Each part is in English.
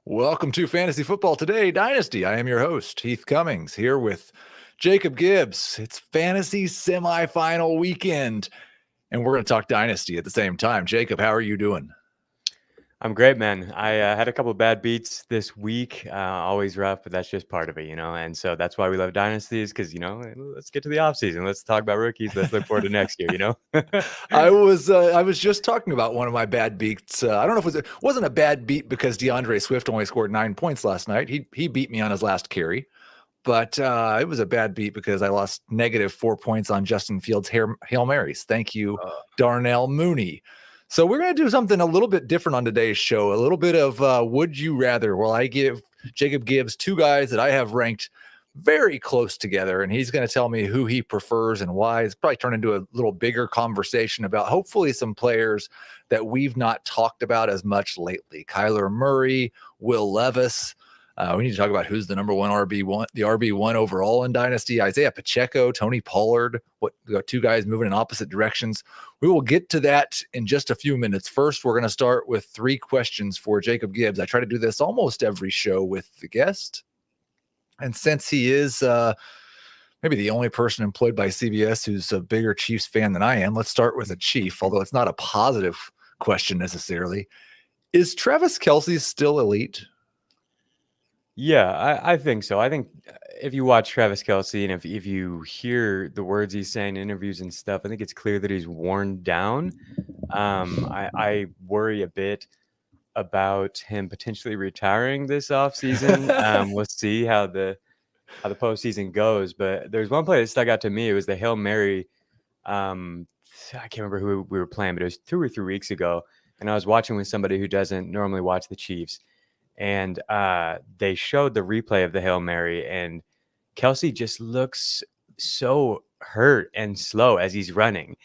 Welcome to Fantasy Football Today Dynasty. I am your host, Heath Cummings, here with Jacob Gibbs. It's fantasy semifinal weekend, and we're going to talk Dynasty at the same time. Jacob, how are you doing? I'm great, man. I had a couple of bad beats this week. Always rough, but that's just part of it, And so that's why we love dynasties because, let's get to the offseason. Let's talk about rookies. Let's look forward to next year, I was just talking about one of my bad beats. I don't know if it wasn't a bad beat because DeAndre Swift only scored 9 points last night. He beat me on his last carry. But it was a bad beat because I lost -4 points on Justin Fields' Hail Marys. Thank you, Darnell Mooney. So we're going to do something a little bit different on today's show, a little bit of Would You Rather. Well, I give Jacob Gibbs two guys that I have ranked very close together, and he's going to tell me who he prefers and why. It's probably turned into a little bigger conversation about hopefully some players that we've not talked about as much lately. Kyler Murray, Will Levis. We need to talk about who's the number one RB1, the RB1 overall in Dynasty. Isiah Pacheco, Tony Pollard. We got two guys moving in opposite directions. We will get to that in just a few minutes. First, we're going to start with 3 questions for Jacob Gibbs. I try to do this almost every show with the guest. And since he is maybe the only person employed by CBS who's a bigger Chiefs fan than I am, let's start with a Chief, although it's not a positive question necessarily. Is Travis Kelce still elite? Yeah, I think so. I think if you watch Travis Kelce and if you hear the words he's saying in interviews and stuff, I think it's clear that he's worn down. I worry a bit about him potentially retiring this offseason. We'll see how the postseason goes. But there's one play that stuck out to me. It was the Hail Mary. I can't remember who we were playing, but it was 2 or 3 weeks ago. And I was watching with somebody who doesn't normally watch the Chiefs. And they showed the replay of the Hail Mary, and Kelce just looks so hurt and slow as he's running.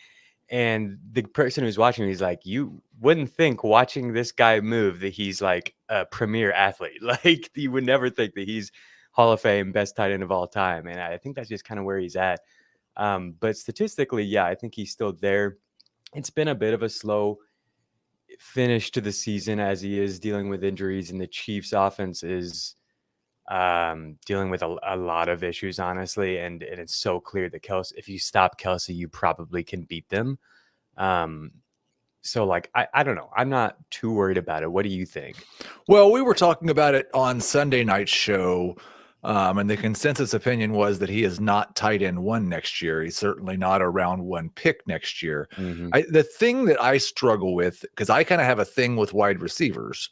And the person who's watching, he's like, you wouldn't think watching this guy move that he's like a premier athlete. Like you would never think that he's Hall of Fame, best tight end of all time. And I think that's just kind of where he's at. But statistically, yeah, I think he's still there. It's been a bit of a slow finish to the season as he is dealing with injuries, and the Chiefs offense is dealing with a lot of issues, honestly. And it's so clear that Kelce, if you stop Kelce, you probably can beat them. So like, I don't know. I'm not too worried about it. What do you think? Well, we were talking about it on Sunday night's show. And the consensus opinion was that he is not tight end 1 next year. He's certainly not a round 1 pick next year. Mm-hmm. The thing that I struggle with, because I kind of have a thing with wide receivers,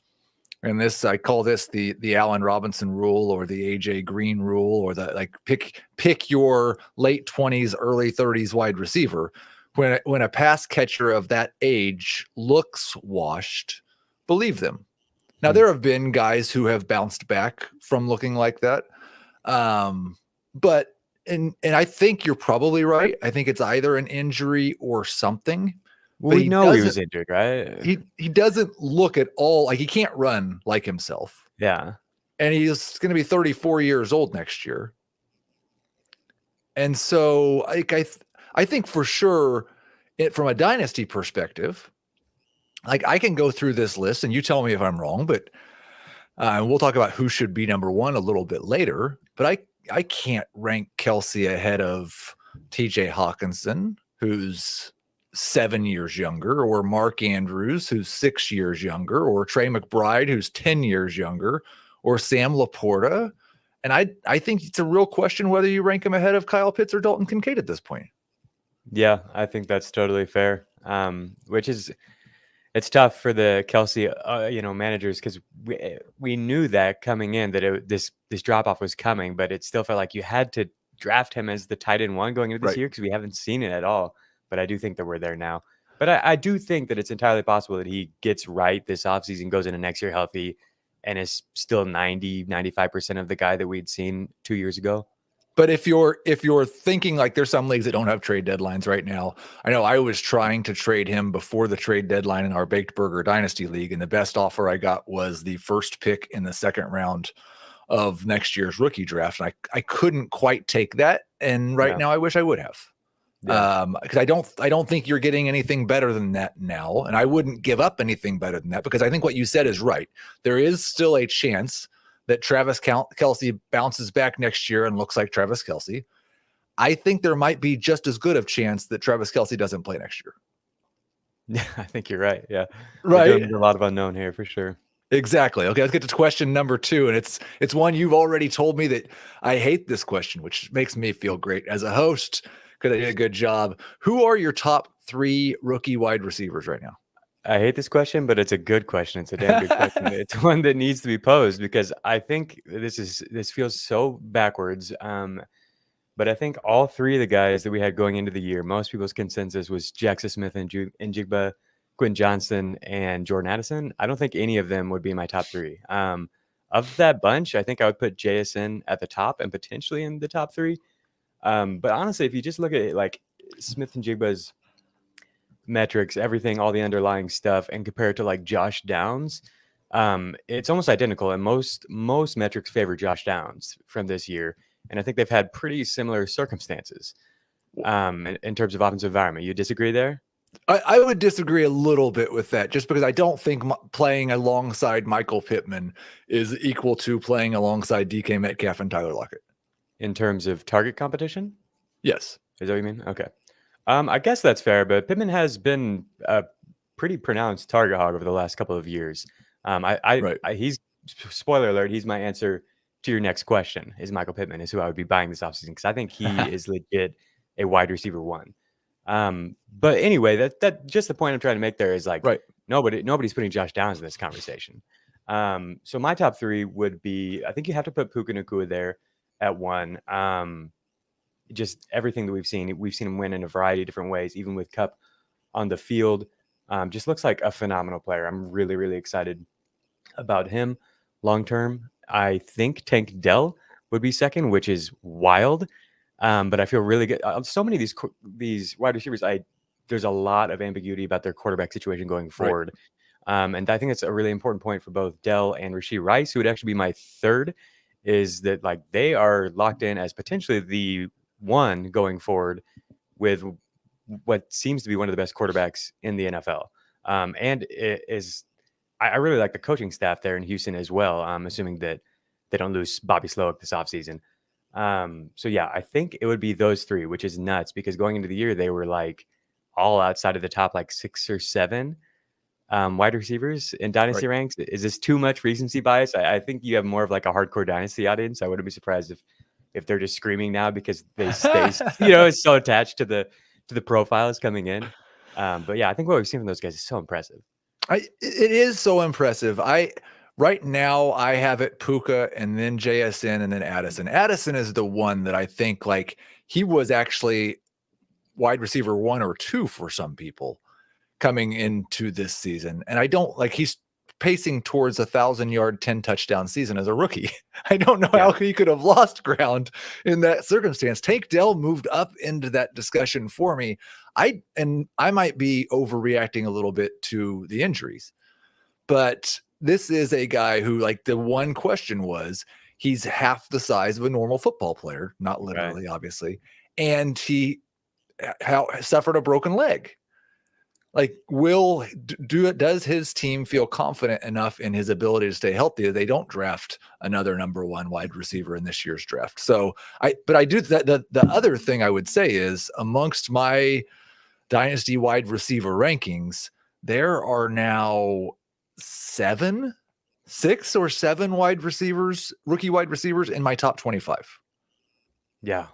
and this, I call this the Allen Robinson rule or the AJ Green rule, or the like pick your late 20s, early 30s wide receiver. When a pass catcher of that age looks washed, believe them. Now, there have been guys who have bounced back from looking like that. But I think you're probably right. I think it's either an injury or something. Well, we know he was injured, right? He doesn't look at all like he can't run like himself. Yeah. And he's going to be 34 years old next year. And so I think for sure from a dynasty perspective, like I can go through this list and you tell me if I'm wrong, but we'll talk about who should be number 1 a little bit later. But I can't rank Kelce ahead of TJ Hawkinson, who's 7 years younger, or Mark Andrews, who's 6 years younger, or Trey McBride, who's 10 years younger, or Sam LaPorta. And I think it's a real question whether you rank him ahead of Kyle Pitts or Dalton Kincaid at this point. Yeah, I think that's totally fair. Which is, it's tough for the Kelce, managers, because we knew that coming in that this drop off was coming, but it still felt like you had to draft him as the tight end 1 going into this year because we haven't seen it at all. But I do think that we're there now. But I do think that it's entirely possible that he gets right this offseason, goes into next year healthy, and is still 95% of the guy that we'd seen 2 years ago. But if you're thinking like there's some leagues that don't have trade deadlines right now, I know I was trying to trade him before the trade deadline in our Baked Burger Dynasty League, and the best offer I got was the first pick in the second round of next year's rookie draft. And I couldn't quite take that, and now I wish I would have. Yeah. Because I don't think you're getting anything better than that now, and I wouldn't give up anything better than that, because I think what you said is right. There is still a chance that Travis Kelce bounces back next year and looks like Travis Kelce. I think there might be just as good of chance that Travis Kelce doesn't play next year. Yeah, I think you're right. Yeah. We're Right? dealing with a lot of unknown here for sure. Exactly. Okay, let's get to question number 2, and it's one you've already told me that I hate this question, which makes me feel great as a host because I did a good job. Who are your top 3 rookie wide receivers right now? I hate this question, but it's a good question. It's a damn good question. It's one that needs to be posed because I think this feels so backwards. But I think all 3 of the guys that we had going into the year, most people's consensus was Jackson Smith and Njigba, Quentin Johnson, and Jordan Addison. I don't think any of them would be my top 3. Of that bunch, I think I would put JSN at the top and potentially in the top 3. But honestly, if you just look at it, like Smith and Jigba's metrics, everything, all the underlying stuff, and compare it to like Josh Downs, it's almost identical. And most metrics favor Josh Downs from this year. And I think they've had pretty similar circumstances in terms of offensive environment. You disagree there? I would disagree a little bit with that, just because I don't think playing alongside Michael Pittman is equal to playing alongside DK Metcalf and Tyler Lockett. In terms of target competition? Yes. Is that what you mean? Okay. I guess that's fair, but Pittman has been a pretty pronounced target hog over the last couple of years. He's, spoiler alert, he's my answer to your next question. Is Michael Pittman is who I would be buying this offseason, because I think he is legit a wide receiver 1. But anyway, that just the point I'm trying to make there is like, nobody's putting Josh Downs in this conversation. So my top 3 would be, I think you have to put Puka Nacua there at 1. Just everything that we've seen him win in a variety of different ways, even with Kupp on the field. Just looks like a phenomenal player. I'm really, really excited about him long term. I think Tank Dell would be second, which is wild. But I feel really good. So many of these wide receivers, there's a lot of ambiguity about their quarterback situation going forward. And I think that's a really important point for both Dell and Rashee Rice, who would actually be my third, is that like they are locked in as potentially the one going forward with what seems to be one of the best quarterbacks in the NFL. And it is, I really like the coaching staff there in Houston as well. I'm assuming that they don't lose Bobby Slowick this offseason. So yeah, I think it would be those 3, which is nuts because going into the year, they were like all outside of the top, like 6 or 7 wide receivers in dynasty ranks. Is this too much recency bias? I think you have more of like a hardcore dynasty audience. I wouldn't be surprised if they're just screaming now because they stay, so attached to the profiles coming in. But yeah, I think what we've seen from those guys is so impressive. It is so impressive. Right now I have it Puka and then JSN and then Addison. Addison is the one that I think like he was actually wide receiver 1 or 2 for some people coming into this season. And I don't like, he's pacing towards 1,000-yard, 10 touchdown season as a rookie. I don't know how he could have lost ground in that circumstance. Tank Dell moved up into that discussion for me. I might be overreacting a little bit to the injuries, but this is a guy who, like, the one question was, he's half the size of a normal football player, not literally, obviously, and he suffered a broken leg. Like, does his team feel confident enough in his ability to stay healthy that they don't draft another number 1 wide receiver in this year's draft? So I do that. The other thing I would say is, amongst my dynasty wide receiver rankings, there are now 6 or 7 wide receivers, rookie wide receivers in my top 25. Yeah.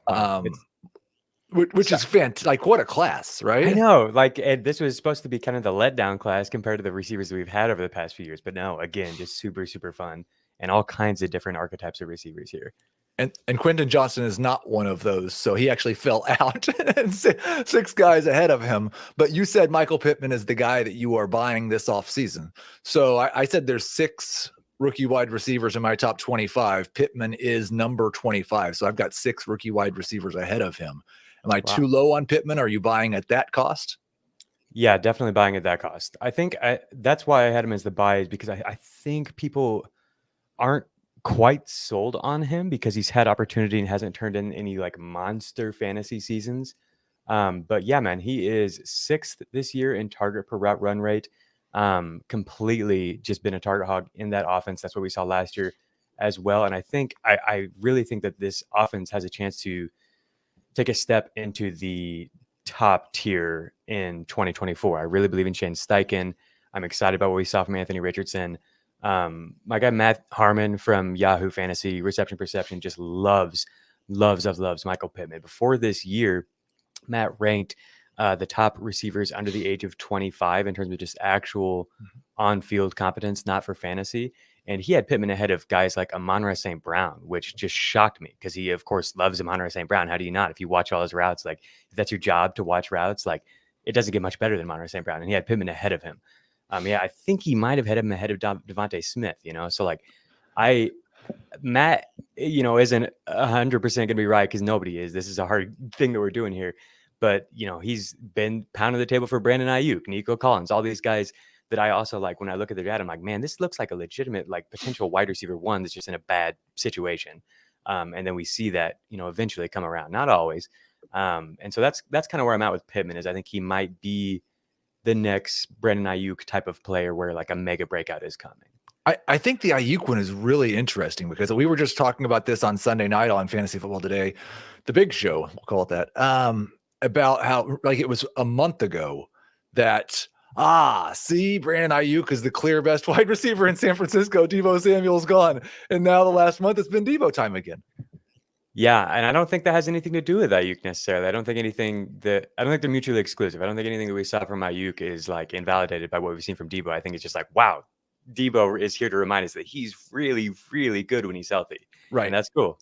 Which is fantastic. Like, what a class, right? I know. Like, and this was supposed to be kind of the letdown class compared to the receivers that we've had over the past few years. But no, again, just super, super fun and all kinds of different archetypes of receivers here. And Quentin Johnson is not one of those. So he actually fell out and 6 guys ahead of him. But you said Michael Pittman is the guy that you are buying this offseason. So I said there's 6 rookie wide receivers in my top 25. Pittman is number 25. So I've got 6 rookie wide receivers ahead of him. Am I too low on Pittman? Are you buying at that cost? Yeah, definitely buying at that cost. I think that's why I had him as the buy, is because I think people aren't quite sold on him because he's had opportunity and hasn't turned in any like monster fantasy seasons. But yeah, man, he is 6th this year in target per route run rate. Completely just been a target hog in that offense. That's what we saw last year as well. And I really think that this offense has a chance to take a step into the top tier in 2024. I really believe in Shane Steichen. I'm excited about what we saw from Anthony Richardson. My guy Matt Harmon from Yahoo Fantasy Reception Perception just loves Michael Pittman. Before this year, Matt ranked the top receivers under the age of 25 in terms of just actual on-field competence, not for fantasy. And he had Pittman ahead of guys like Amon-Ra St. Brown, which just shocked me because he, of course, loves Amon-Ra St. Brown. How do you not? If you watch all his routes, like if that's your job to watch routes, like it doesn't get much better than Amon-Ra St. Brown. And he had Pittman ahead of him. Yeah, I think he might have had him ahead of Devontae Smith, So like Matt, isn't 100% going to be right because nobody is. This is a hard thing that we're doing here. But, he's been pounding the table for Brandon Aiyuk, Nico Collins, all these guys that I also like. When I look at their data, I'm like, man, this looks like a legitimate, like potential wide receiver one that's just in a bad situation. And then we see that, eventually come around. Not always. And so that's kind of where I'm at with Pittman is I think he might be the next Brandon Aiyuk type of player where like a mega breakout is coming. I think the Aiyuk one is really interesting because we were just talking about this on Sunday night on Fantasy Football Today, the big show, we'll call it that, about how like it was a month ago that, see, Brandon Aiyuk is the clear best wide receiver in San Francisco. Deebo Samuel's gone. And now the last month it's been Deebo time again. Yeah, and I don't think that has anything to do with Aiyuk necessarily. I don't think they're mutually exclusive. I don't think anything that we saw from Aiyuk is like invalidated by what we've seen from Deebo. I think it's just like, wow, Deebo is here to remind us that he's really, really good when he's healthy. Right. And that's cool.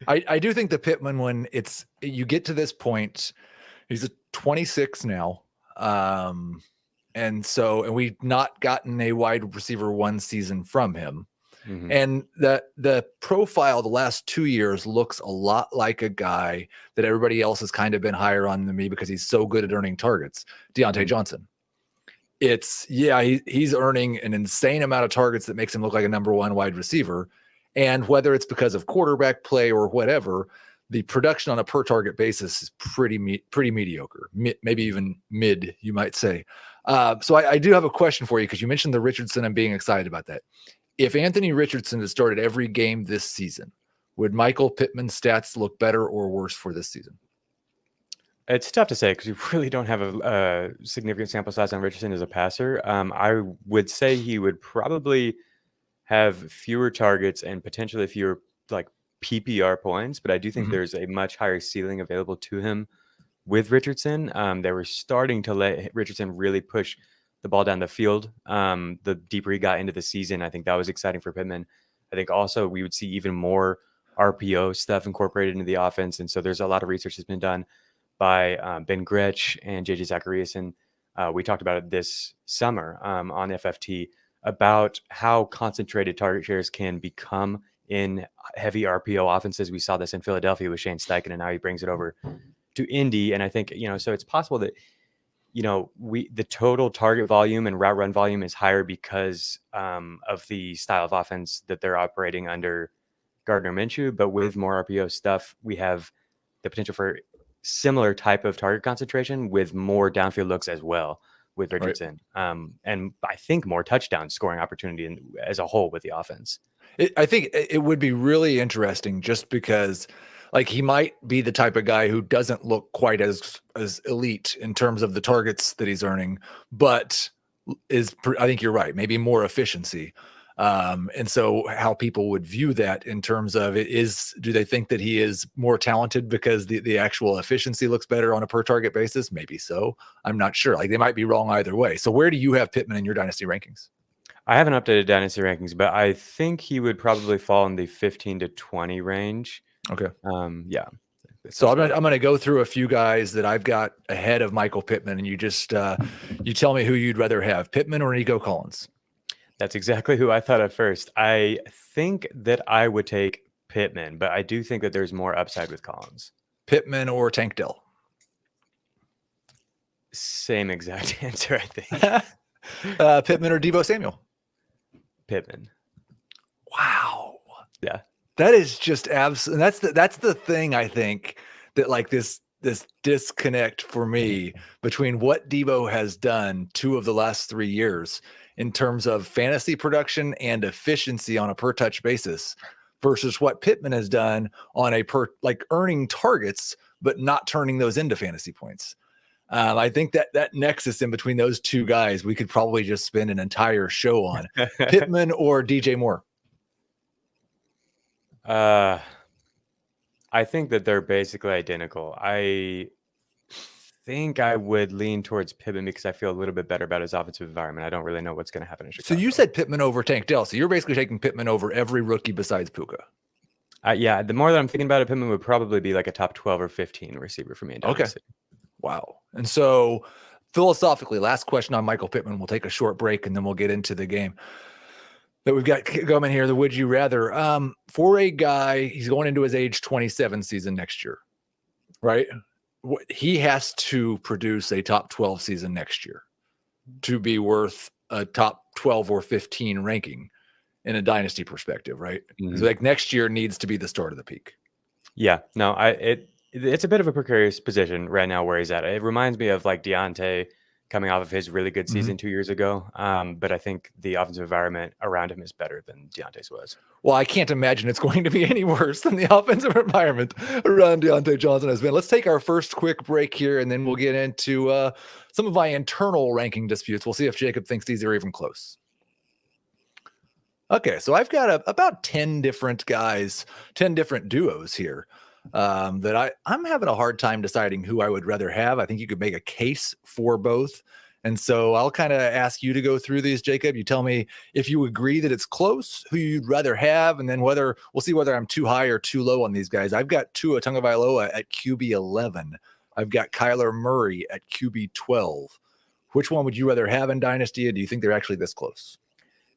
I do think the Pittman when you get to this point, he's a 26 now. And we've not gotten a wide receiver one season from him. Mm-hmm. And the profile the last 2 years looks a lot like a guy that everybody else has kind of been higher on than me because he's so good at earning targets. Deontay Johnson. He's earning an insane amount of targets that makes him look like a number one wide receiver. And whether it's because of quarterback play or whatever, the production on a per target basis is pretty mediocre, maybe even mid, you might say. So I do have a question for you because you mentioned the Richardson and being excited about that. If Anthony Richardson had started every game this season, would Michael Pittman's stats look better or worse for this season? It's tough to say because we really don't have a significant sample size on Richardson as a passer. I would say he would probably have fewer targets and potentially fewer like PPR points, but I do think there's a much higher ceiling available to him with Richardson. They were starting to let Richardson really push the ball down the field. The deeper he got into the season, I think that was exciting for Pittman. I think also we would see even more RPO stuff incorporated into the offense. And so there's a lot of research that's been done by Ben Gretsch and JJ Zacharias. And we talked about it this summer on FFT about how concentrated target shares can become in heavy RPO offenses. We saw this in Philadelphia with Shane Steichen, and now he brings it over to Indy. And I think, so it's possible that, the total target volume and route run volume is higher because of the style of offense that they're operating under Gardner Minshew. But with more RPO stuff, we have the potential for similar type of target concentration with more downfield looks as well with Richardson. Right. And I think more touchdown scoring opportunity as a whole with the offense. I think it would be really interesting just because like he might be the type of guy who doesn't look quite as elite in terms of the targets that he's earning, but I think you're right, maybe more efficiency. And so how people would view that in terms of do they think that he is more talented because the actual efficiency looks better on a per target basis? Maybe so. I'm not sure. Like they might be wrong either way. So where do you have Pittman in your dynasty rankings? I haven't updated dynasty rankings, but I think he would probably fall in the 15 to 20 range. Okay. Yeah. So I'm going to go through a few guys that I've got ahead of Michael Pittman, and you just you tell me who you'd rather have, Pittman or Nico Collins. That's exactly who I thought at first. I think that I would take Pittman, but I do think that there's more upside with Collins. Pittman or Tank Dell? Same exact answer, I think. Pittman or Deebo Samuel? Pittman. Wow. Yeah. That is just absolutely. That's the thing I think that like this disconnect for me between what Debo has done 2 of the last 3 years in terms of fantasy production and efficiency on a per touch basis versus what Pittman has done on a earning targets, but not turning those into fantasy points. I think that nexus in between those two guys, we could probably just spend an entire show on. Pittman or DJ Moore? I think that they're basically identical. I think I would lean towards Pittman because I feel a little bit better about his offensive environment. I don't really know what's going to happen in Chicago. So you said Pittman over Tank Dell. So you're basically taking Pittman over every rookie besides Puka. Yeah, the more that I'm thinking about it, Pittman would probably be like a top 12 or 15 receiver for me in Dynasty. Wow. And so philosophically, last question on Michael Pittman. We'll take a short break and then we'll get into the game that we've got coming here. The would you rather for a guy, he's going into his age 27 season next year, right? He has to produce a top 12 season next year to be worth a top 12 or 15 ranking in a dynasty perspective, right? Mm-hmm. Like next year needs to be the start of the peak. Yeah, no, it's a bit of a precarious position right now where he's at. It reminds me of like Deontay coming off of his really good season 2 years ago. But I think the offensive environment around him is better than Deontay's was. Well, I can't imagine it's going to be any worse than the offensive environment around Deontay Johnson has been. Let's take our first quick break here, and then we'll get into some of my internal ranking disputes. We'll see if Jacob thinks these are even close. Okay, so I've got about 10 different guys, 10 different duos here that I'm having a hard time deciding who I would rather have. I think you could make a case for both. And so I'll kind of ask you to go through these, Jacob. You tell me if you agree that it's close, who you'd rather have, and then we'll see whether I'm too high or too low on these guys. I've got Tua Tagovailoa at QB 11. I've got Kyler Murray at QB 12. Which one would you rather have in Dynasty, and do you think they're actually this close?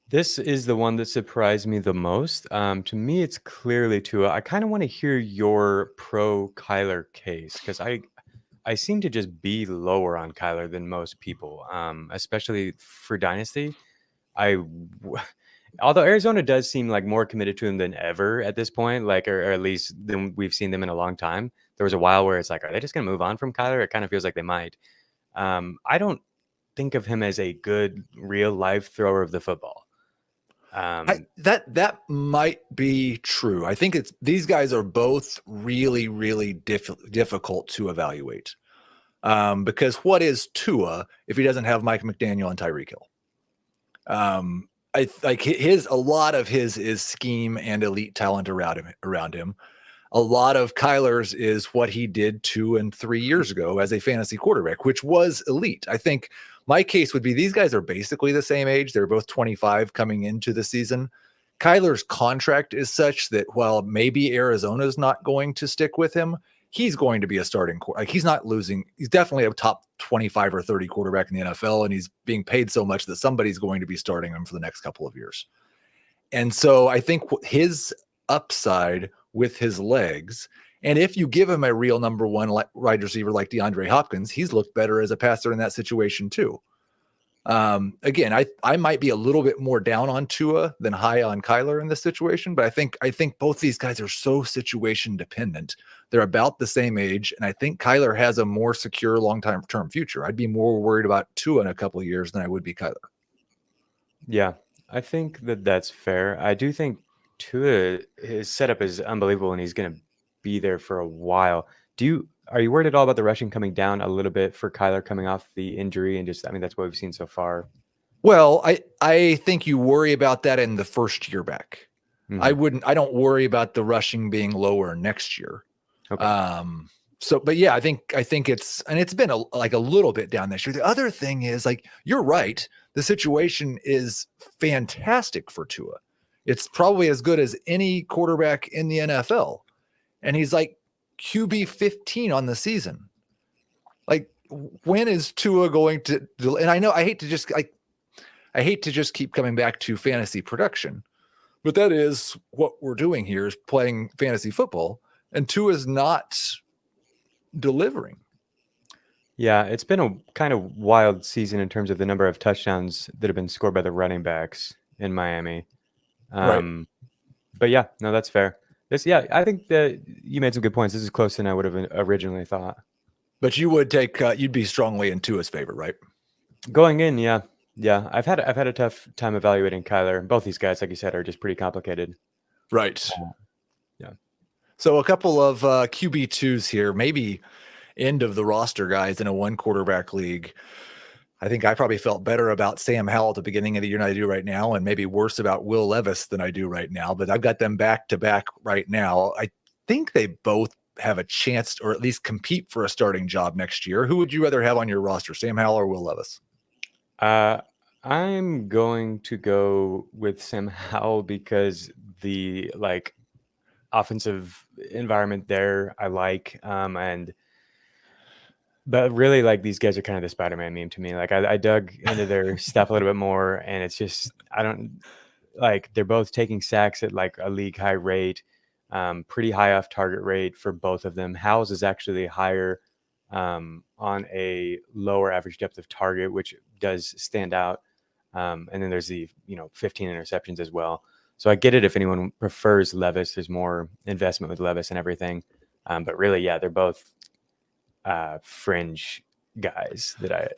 This is the one that surprised me the most. To me, it's clearly Tua. I kind of want to hear your pro Kyler case because I seem to just be lower on Kyler than most people, especially for Dynasty. Although Arizona does seem like more committed to him than ever at this point, or at least than we've seen them in a long time. There was a while where it's like, are they just going to move on from Kyler? It kind of feels like they might. I don't think of him as a good real life thrower of the football. That might be true. I think these guys are both really, really difficult to evaluate. Because what is Tua if he doesn't have Mike McDaniel and Tyreek Hill? A lot of his is scheme and elite talent around him. A lot of Kyler's is what he did 2 and 3 years ago as a fantasy quarterback, which was elite. I think my case would be these guys are basically the same age. They're both 25 coming into the season. Kyler's contract is such that while maybe Arizona's not going to stick with him, he's going to be a starting quarterback. He's not losing. He's definitely a top 25 or 30 quarterback in the NFL, and he's being paid so much that somebody's going to be starting him for the next couple of years. And so I think his upside with his legs, and if you give him a real number one wide receiver like DeAndre Hopkins, he's looked better as a passer in that situation too. Again, I might be a little bit more down on Tua than high on Kyler in this situation, but I think both these guys are so situation dependent. They're about the same age, and I think Kyler has a more secure long-term future. I'd be more worried about Tua in a couple of years than I would be Kyler. Yeah, I think that's fair. I do think Tua, his setup is unbelievable, and he's going to be there for a while. Are you worried at all about the rushing coming down a little bit for Kyler coming off the injury and that's what we've seen so far? Well, I think you worry about that in the first year back. Mm-hmm. I don't worry about the rushing being lower next year. Okay. But yeah, I think it's been a little bit down this year. The other thing is, like, you're right. The situation is fantastic for Tua. It's probably as good as any quarterback in the NFL. And he's like QB 15 on the season. Like, when is Tua going to, and I know I hate to just keep coming back to fantasy production, but that is what we're doing here, is playing fantasy football, and Tua is not delivering. Yeah, it's been a kind of wild season in terms of the number of touchdowns that have been scored by the running backs in Miami. Right. But yeah, no, that's fair. I think that you made some good points. This is closer than I would have originally thought. But you would take you'd be strongly in Tua's favor, right? Going in, yeah. I've had a tough time evaluating Kyler. Both these guys, like you said, are just pretty complicated. Right. Yeah. So a couple of QB2s here, maybe end of the roster guys in a one quarterback league. I think I probably felt better about Sam Howell at the beginning of the year than I do right now, and maybe worse about Will Levis than I do right now. But I've got them back to back right now. I think they both have a chance or at least compete for a starting job next year. Who would you rather have on your roster, Sam Howell or Will Levis? I'm going to go with Sam Howell because the offensive environment there I like, but really these guys are kind of the Spider-Man meme to me. I dug into their stuff a little bit more, and it's just they're both taking sacks at a league high rate, pretty high off target rate for both of them. Howell's is actually higher on a lower average depth of target, which does stand out. And then there's the 15 interceptions as well. So I get it if anyone prefers Levis. There's more investment with Levis and everything. But really, yeah, they're both fringe guys that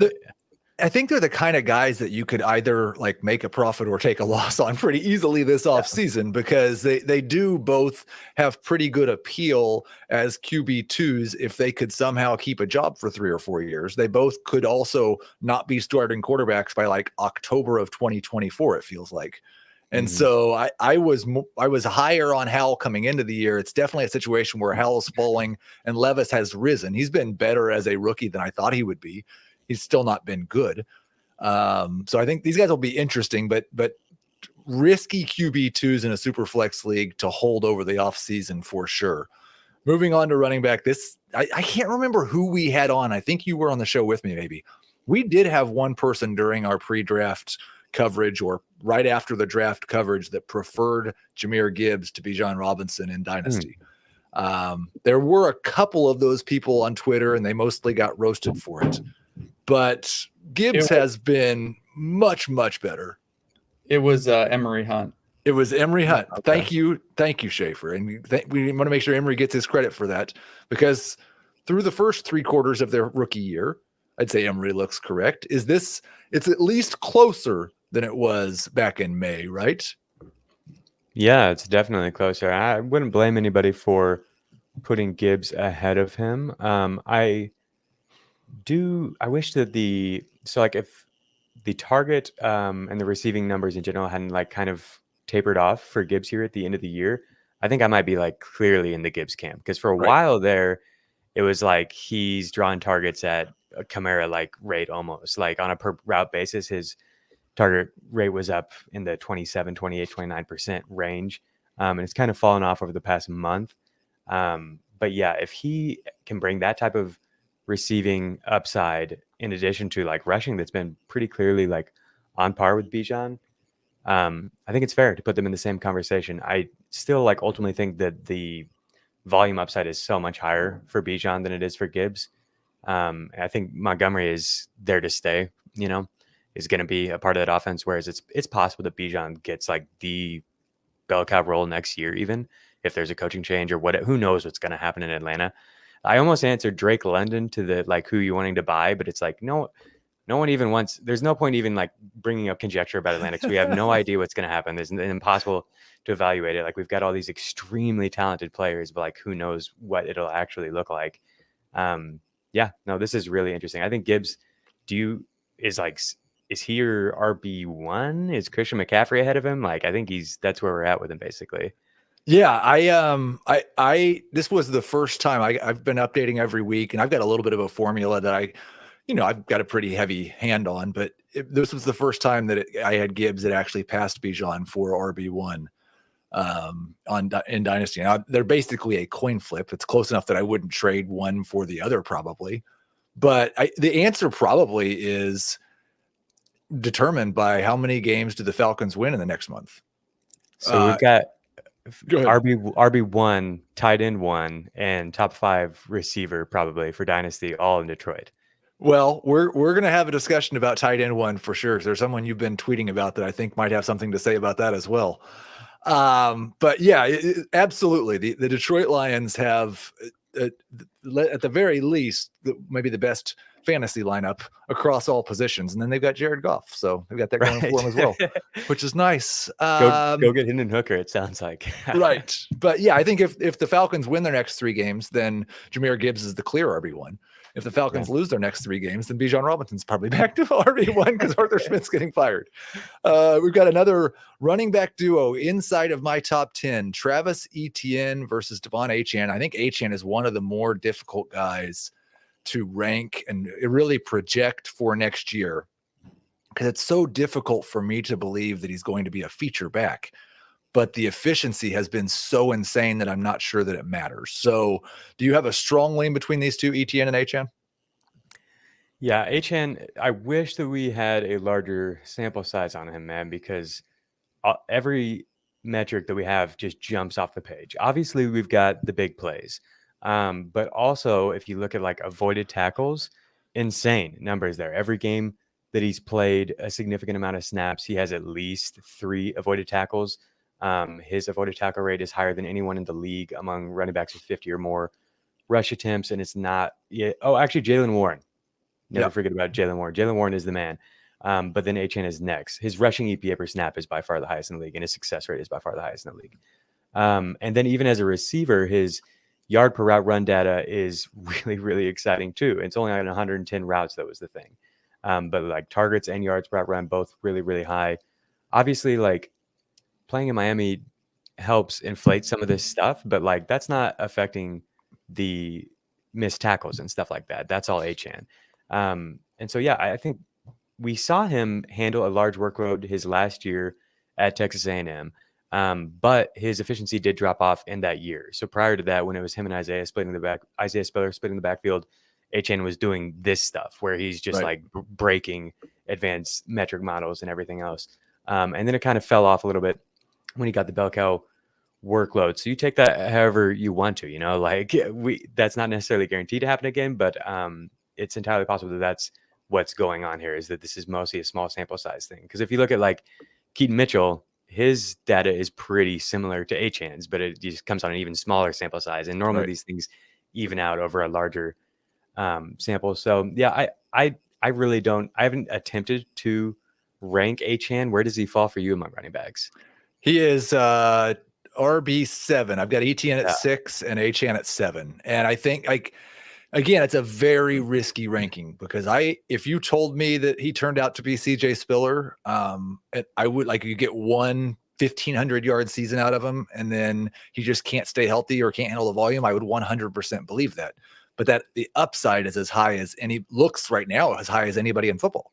I think they're the kind of guys that you could either make a profit or take a loss on pretty easily this offseason because they do both have pretty good appeal as QB2s if they could somehow keep a job for 3 or 4 years. They both could also not be starting quarterbacks by October of 2024, it feels like. And so I was higher on Howell coming into the year. It's definitely a situation where Howell's falling and Levis has risen. He's been better as a rookie than I thought he would be. He's still not been good. So I think these guys will be interesting, but risky QB2s in a super flex league to hold over the offseason for sure. Moving on to running back. I can't remember who we had on. I think you were on the show with me, maybe. We did have one person during our pre-draft coverage or right after the draft coverage that preferred Jahmyr Gibbs to Bijan Robinson in Dynasty. There were a couple of those people on Twitter, and they mostly got roasted for it. But Gibbs has been much, much better. It was Emory Hunt. It was Emory Hunt. Okay. Thank you, Schaefer. And we want to make sure Emory gets his credit for that because through the first 3 quarters of their rookie year, I'd say Emory looks correct. It's at least closer than it was back in May, right? Yeah, it's definitely closer. I wouldn't blame anybody for putting Gibbs ahead of him. I wish that if the target and the receiving numbers in general hadn't kind of tapered off for Gibbs here at the end of the year, I think I might be clearly in the Gibbs camp because for a while there, it was he's drawing targets at a Kamara rate almost on a per route basis. His target rate was up in the 27, 28, 29% range. And it's kind of fallen off over the past month. But yeah, if he can bring that type of receiving upside in addition to rushing that's been pretty clearly on par with Bijan, I think it's fair to put them in the same conversation. I still ultimately think that the volume upside is so much higher for Bijan than it is for Gibbs. I think Montgomery is there to stay, is going to be a part of that offense. Whereas it's possible that Bijan gets the bell cow role next year, even if there's a coaching change or who knows what's going to happen in Atlanta. I almost answered Drake London to the who you wanting to buy, but it's no one even wants. There's no point even bringing up conjecture about Atlanta because we have no idea what's going to happen. It's impossible to evaluate it. We've got all these extremely talented players, but who knows what it'll actually look like. This is really interesting. I think Gibbs, is he your RB1? Is Christian McCaffrey ahead of him? I think that's where we're at with him basically. Yeah, I this was the first time I've been updating every week, and I've got a little bit of a formula that I've got a pretty heavy hand on, but this was the first time that I had Gibbs that actually passed Bijan for RB1 in Dynasty. Now they're basically a coin flip. It's close enough that I wouldn't trade one for the other probably, but the answer probably is determined by how many games do the Falcons win in the next month. So we've got RB1, tight end 1, and top 5 receiver probably for Dynasty, all in Detroit. Well, we're going to have a discussion about tight end 1 for sure. There's someone you've been tweeting about that I think might have something to say about that as well. But yeah, absolutely. The Detroit Lions have at the very least, maybe the best fantasy lineup across all positions. And then they've got Jared Goff. So they've got that going for them as well, which is nice. Go get Hendon Hooker, it sounds like. Right. But yeah, I think if the Falcons win their next 3 games, then Jahmyr Gibbs is the clear RB1. If the Falcons lose their next 3 games, then Bijan Robinson's probably back to RB1 because Arthur Smith's getting fired. We've got another running back duo inside of my top 10, Travis Etienne versus Devon Achane. I think Achane is one of the more difficult guys to rank and really project for next year because it's so difficult for me to believe that he's going to be a feature back. But the efficiency has been so insane that I'm not sure that it matters. So do you have a strong lean between these two, Etienne and Achane? Yeah, Achane, I wish that we had a larger sample size on him, man, because every metric that we have just jumps off the page. Obviously, we've got the big plays. But also, if you look at like avoided tackles, insane numbers there. Every game that he's played a significant amount of snaps, he has at least 3 avoided tackles. His avoided tackle rate is higher than anyone in the league among running backs with 50 or more rush attempts. And it's not yet. Oh, actually, Jaylen Warren. Never forget about Jaylen Warren. Jaylen Warren is the man. But then Achane is next. His rushing EPA per snap is by far the highest in the league, and his success rate is by far the highest in the league. And then even as a receiver, his yard per route run data is really, really exciting too. It's only on 110 routes, that was the thing. But like targets and yards per route run, both really, really high. Obviously, like playing in Miami helps inflate some of this stuff, but like that's not affecting the missed tackles and stuff like that. That's all Achane. And so, yeah, I think we saw him handle a large workload his last year at Texas A&M, but his efficiency did drop off in that year. So prior to that, when it was him and Isaiah Spiller splitting the backfield, Achane was doing this stuff where he's just like breaking advanced metric models and everything else. And then it kind of fell off a little bit when he got the bell cow workload. So you take that however you want to, like that's not necessarily guaranteed to happen again, but it's entirely possible that that's what's going on here, is that this is mostly a small sample size thing. Because if you look at like Keaton Mitchell, his data is pretty similar to Achane's, but it just comes on an even smaller sample size. And normally these things even out over a larger sample. So yeah, I really don't, I haven't attempted to rank Achane. Where does he fall for you among running backs? He is RB7. I've got Etienne at 6 and Achane at 7. And I think again, it's a very risky ranking because if you told me that he turned out to be CJ Spiller, I would you get 1,500 yard season out of him and then he just can't stay healthy or can't handle the volume, I would 100% believe that. But that the upside is as high as looks right now, as high as anybody in football.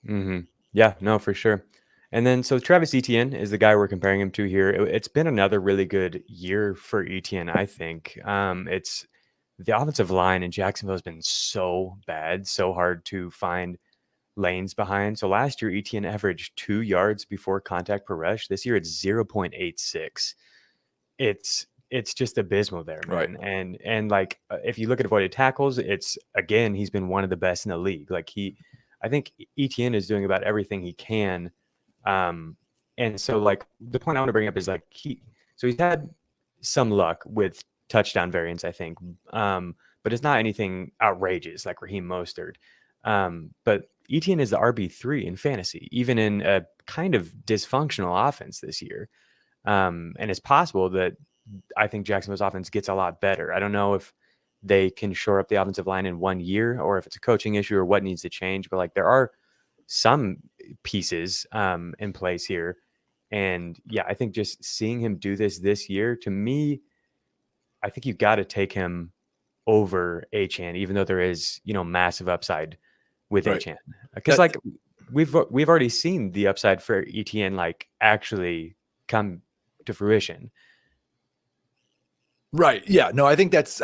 Mm-hmm. Yeah, no, for sure. And then, so Travis Etienne is the guy we're comparing him to here. It's been another really good year for Etienne, I think. It's the offensive line in Jacksonville has been so bad, so hard to find lanes behind. So last year, Etienne averaged 2 yards before contact per rush. This year, it's 0.86. It's just abysmal there, man. Right. And like, if you look at avoided tackles, he's been one of the best in the league. Like I think Etienne is doing about everything he can. And so like the point I want to bring up is like he's had some luck with touchdown variants, I think. But it's not anything outrageous like Raheem Mostert. But Etienne is the RB3 in fantasy, even in a kind of dysfunctional offense this year. And it's possible that I think Jacksonville's offense gets a lot better. I don't know if they can shore up the offensive line in 1 year or if it's a coaching issue or what needs to change. But like there are some pieces in place here. And yeah, I think just seeing him do this year, to me, I think you've got to take him over Achane, even though there is, massive upside with Achane. Because like we've already seen the upside for Etienne like actually come to fruition. Right. Yeah. No, I think that's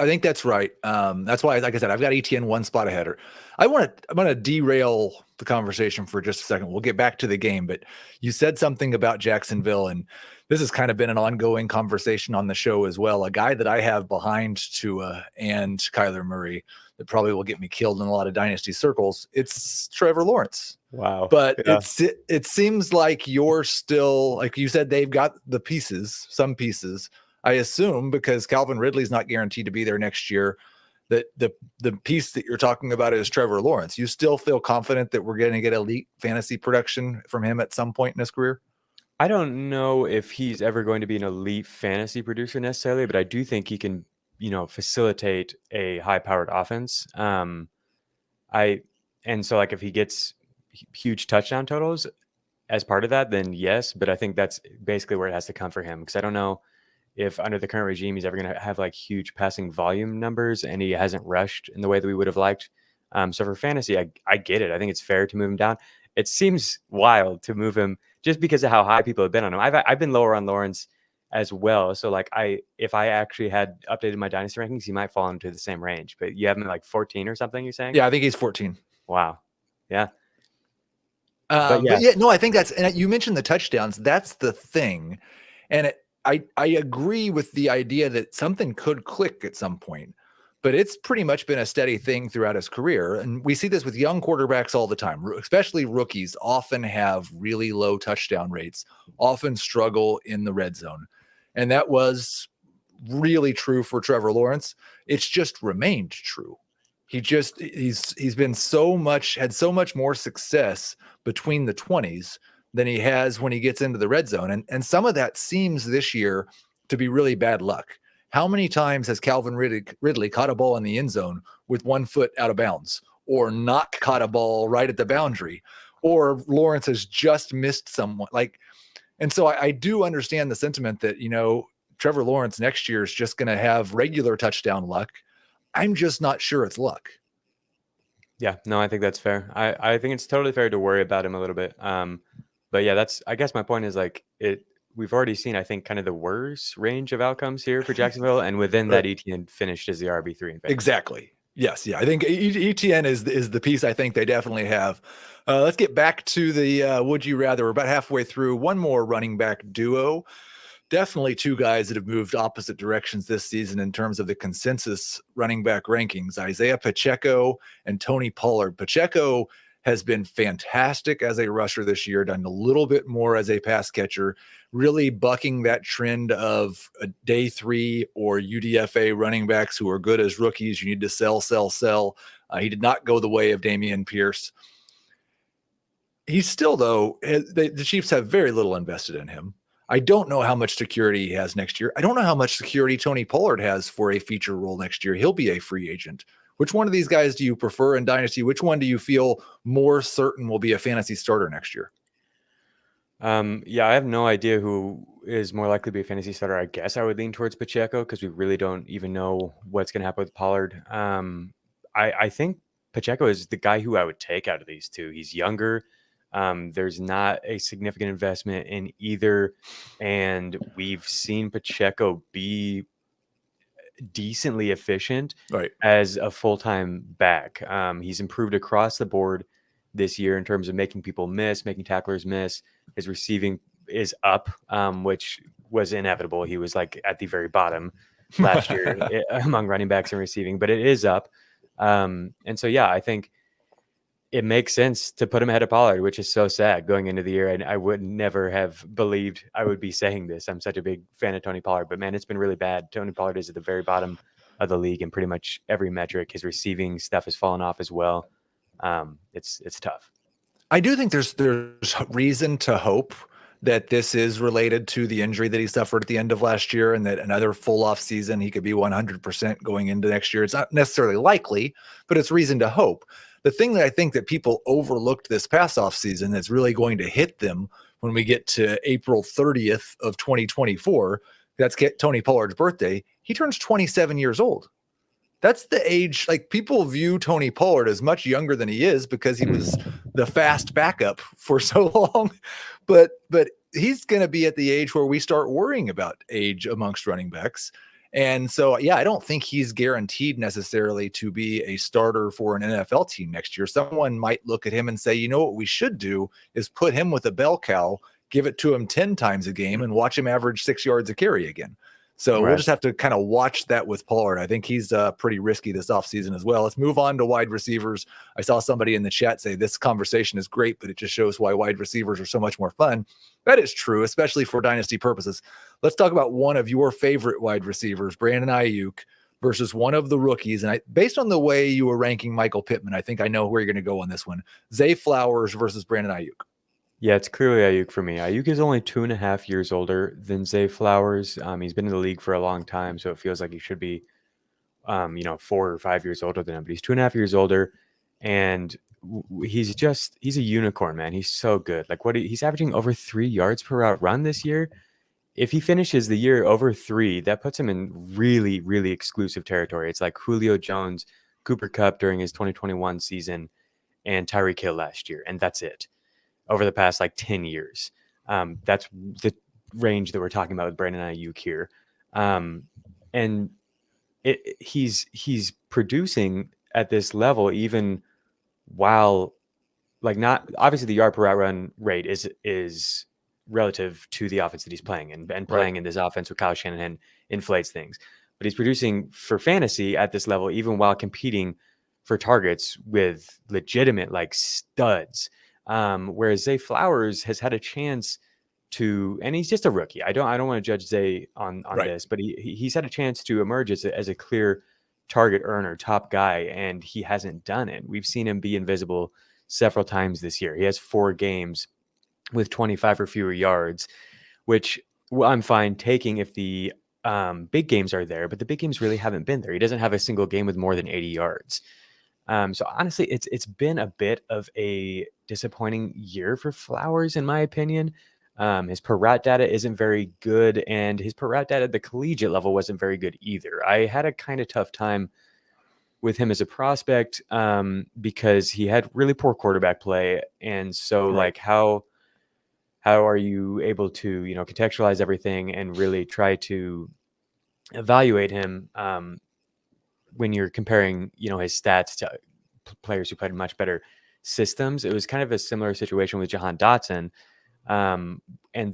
right. That's why, like I said, I've got Etienne 1 spot ahead. I'm going to derail the conversation for just a second. We'll get back to the game, but you said something about Jacksonville, and this has kind of been an ongoing conversation on the show as well. A guy that I have behind Tua and Kyler Murray that probably will get me killed in a lot of dynasty circles. It's Trevor Lawrence. Wow. But it seems like you're still, like you said, they've got the pieces, some pieces. I assume because Calvin Ridley's not guaranteed to be there next year, that the piece that you're talking about is Trevor Lawrence. You still feel confident that we're going to get elite fantasy production from him at some point in his career? I don't know if he's ever going to be an elite fantasy producer necessarily, but I do think he can, facilitate a high-powered offense. So like if he gets huge touchdown totals as part of that, then yes. But I think that's basically where it has to come for him, because I don't know if under the current regime he's ever going to have like huge passing volume numbers, and he hasn't rushed in the way that we would have liked. So for fantasy, I get it. I think it's fair to move him down. It seems wild to move him just because of how high people have been on him. I've been lower on Lawrence as well. So like if I actually had updated my dynasty rankings, he might fall into the same range. But you have him at like 14 or something, you're saying? Yeah, I think he's 14. Wow. Yeah. But no, I think and you mentioned the touchdowns. That's the thing. And I agree with the idea that something could click at some point, but it's pretty much been a steady thing throughout his career. And we see this with young quarterbacks all the time, especially rookies often have really low touchdown rates, often struggle in the red zone. And that was really true for Trevor Lawrence. It's just remained true. He's been had so much more success between the 20s than he has when he gets into the red zone. And some of that seems this year to be really bad luck. How many times has Calvin Ridley caught a ball in the end zone with 1 foot out of bounds, or not caught a ball right at the boundary, or Lawrence has just missed someone? And so I do understand the sentiment that, Trevor Lawrence next year is just going to have regular touchdown luck. I'm just not sure it's luck. Yeah, no, I think that's fair. I think it's totally fair to worry about him a little bit. But yeah, I guess my point is we've already seen, I think, kind of the worst range of outcomes here for Jacksonville. And within that, Etienne finished as the RB3. Exactly. Yes. Yeah. I think Etienne is the piece I think they definitely have. Let's get back to the would you rather. We're about halfway through. One more running back duo. Definitely two guys that have moved opposite directions this season in terms of the consensus running back rankings. Isiah Pacheco and Tony Pollard. Pacheco has been fantastic as a rusher this year, done a little bit more as a pass catcher, really bucking that trend of a day 3 or UDFA running backs who are good as rookies. You need to sell. He did not go the way of Dameon Pierce. He's still, though, the Chiefs have very little invested in him. I don't know how much security he has next year. I don't know how much security Tony Pollard has for a feature role next year. He'll be a free agent. Which one of these guys do you prefer in Dynasty? Which one do you feel more certain will be a fantasy starter next year? Yeah, I have no idea who is more likely to be a fantasy starter. I guess I would lean towards Pacheco because we really don't even know what's going to happen with Pollard. I think Pacheco is the guy who I would take out of these two. He's younger. There's not a significant investment in either. And we've seen Pacheco be decently efficient as a full-time back. He's improved across the board this year in terms of making people miss, making tacklers miss. His receiving is up, which was inevitable. He was like at the very bottom last year among running backs and receiving, but it is up. And so, yeah, I think it makes sense to put him ahead of Pollard, which is so sad going into the year. And I would never have believed I would be saying this. I'm such a big fan of Tony Pollard, but man, it's been really bad. Tony Pollard is at the very bottom of the league in pretty much every metric. His receiving stuff has fallen off as well. It's tough. I do think there's reason to hope that this is related to the injury that he suffered at the end of last year, and that another full off season, he could be 100% going into next year. It's not necessarily likely, but it's reason to hope. The thing that I think that people overlooked this past off season that's really going to hit them when we get to April 30th of 2024, that's Tony Pollard's birthday. He turns 27 years old. That's the age, like, people view Tony Pollard as much younger than he is because he was the fast backup for so long. But he's going to be at the age where we start worrying about age amongst running backs. And so, yeah, I don't think he's guaranteed necessarily to be a starter for an NFL team next year. Someone might look at him and say, you know what we should do is put him with a bell cow, give it to him 10 times a game, and watch him average 6 yards a carry again. So we'll Right. just have to kind of watch that with Pollard. I think he's pretty risky this offseason as well. Let's move on to wide receivers. I saw somebody in the chat say this conversation is great, but it just shows why wide receivers are so much more fun. That is true, especially for dynasty purposes. Let's talk about one of your favorite wide receivers, Brandon Aiyuk, versus one of the rookies. And based on the way you were ranking Michael Pittman, I think I know where you're going to go on this one. Zay Flowers versus Brandon Aiyuk. Yeah, it's clearly Aiyuk for me. Aiyuk is only 2.5 years older than Zay Flowers. He's been in the league for a long time, so it feels like he should be, 4 or 5 years older than him. But he's 2.5 years older, and he's a unicorn, man. He's so good. Like he's averaging over 3 yards per route run this year. If he finishes the year over 3, that puts him in really, really exclusive territory. It's like Julio Jones, Cooper Kupp during his 2021 season, and Tyreek Hill last year, and that's it. Over the past 10 years. That's the range that we're talking about with Brandon Aiyuk here. And he's producing at this level even while not obviously the yard per route run rate is relative to the offense that he's playing and playing in this offense with Kyle Shanahan inflates things. But he's producing for fantasy at this level even while competing for targets with legitimate studs. Whereas Zay Flowers has had a chance to, and he's just a rookie. I don't want to judge Zay on this, but he's had a chance to emerge as a clear target earner, top guy, and he hasn't done it. We've seen him be invisible several times this year. He has 4 games with 25 or fewer yards, which I'm fine taking if the big games are there, but the big games really haven't been there. He doesn't have a single game with more than 80 yards. So honestly, it's been a bit of a disappointing year for Flowers, in my opinion. His per route data isn't very good, and his per route data at the collegiate level wasn't very good either. I had a kind of tough time with him as a prospect because he had really poor quarterback play, and so how are you able to contextualize everything and really try to evaluate him when you're comparing, his stats to players who played in much better systems? It was kind of a similar situation with Jahan Dotson. And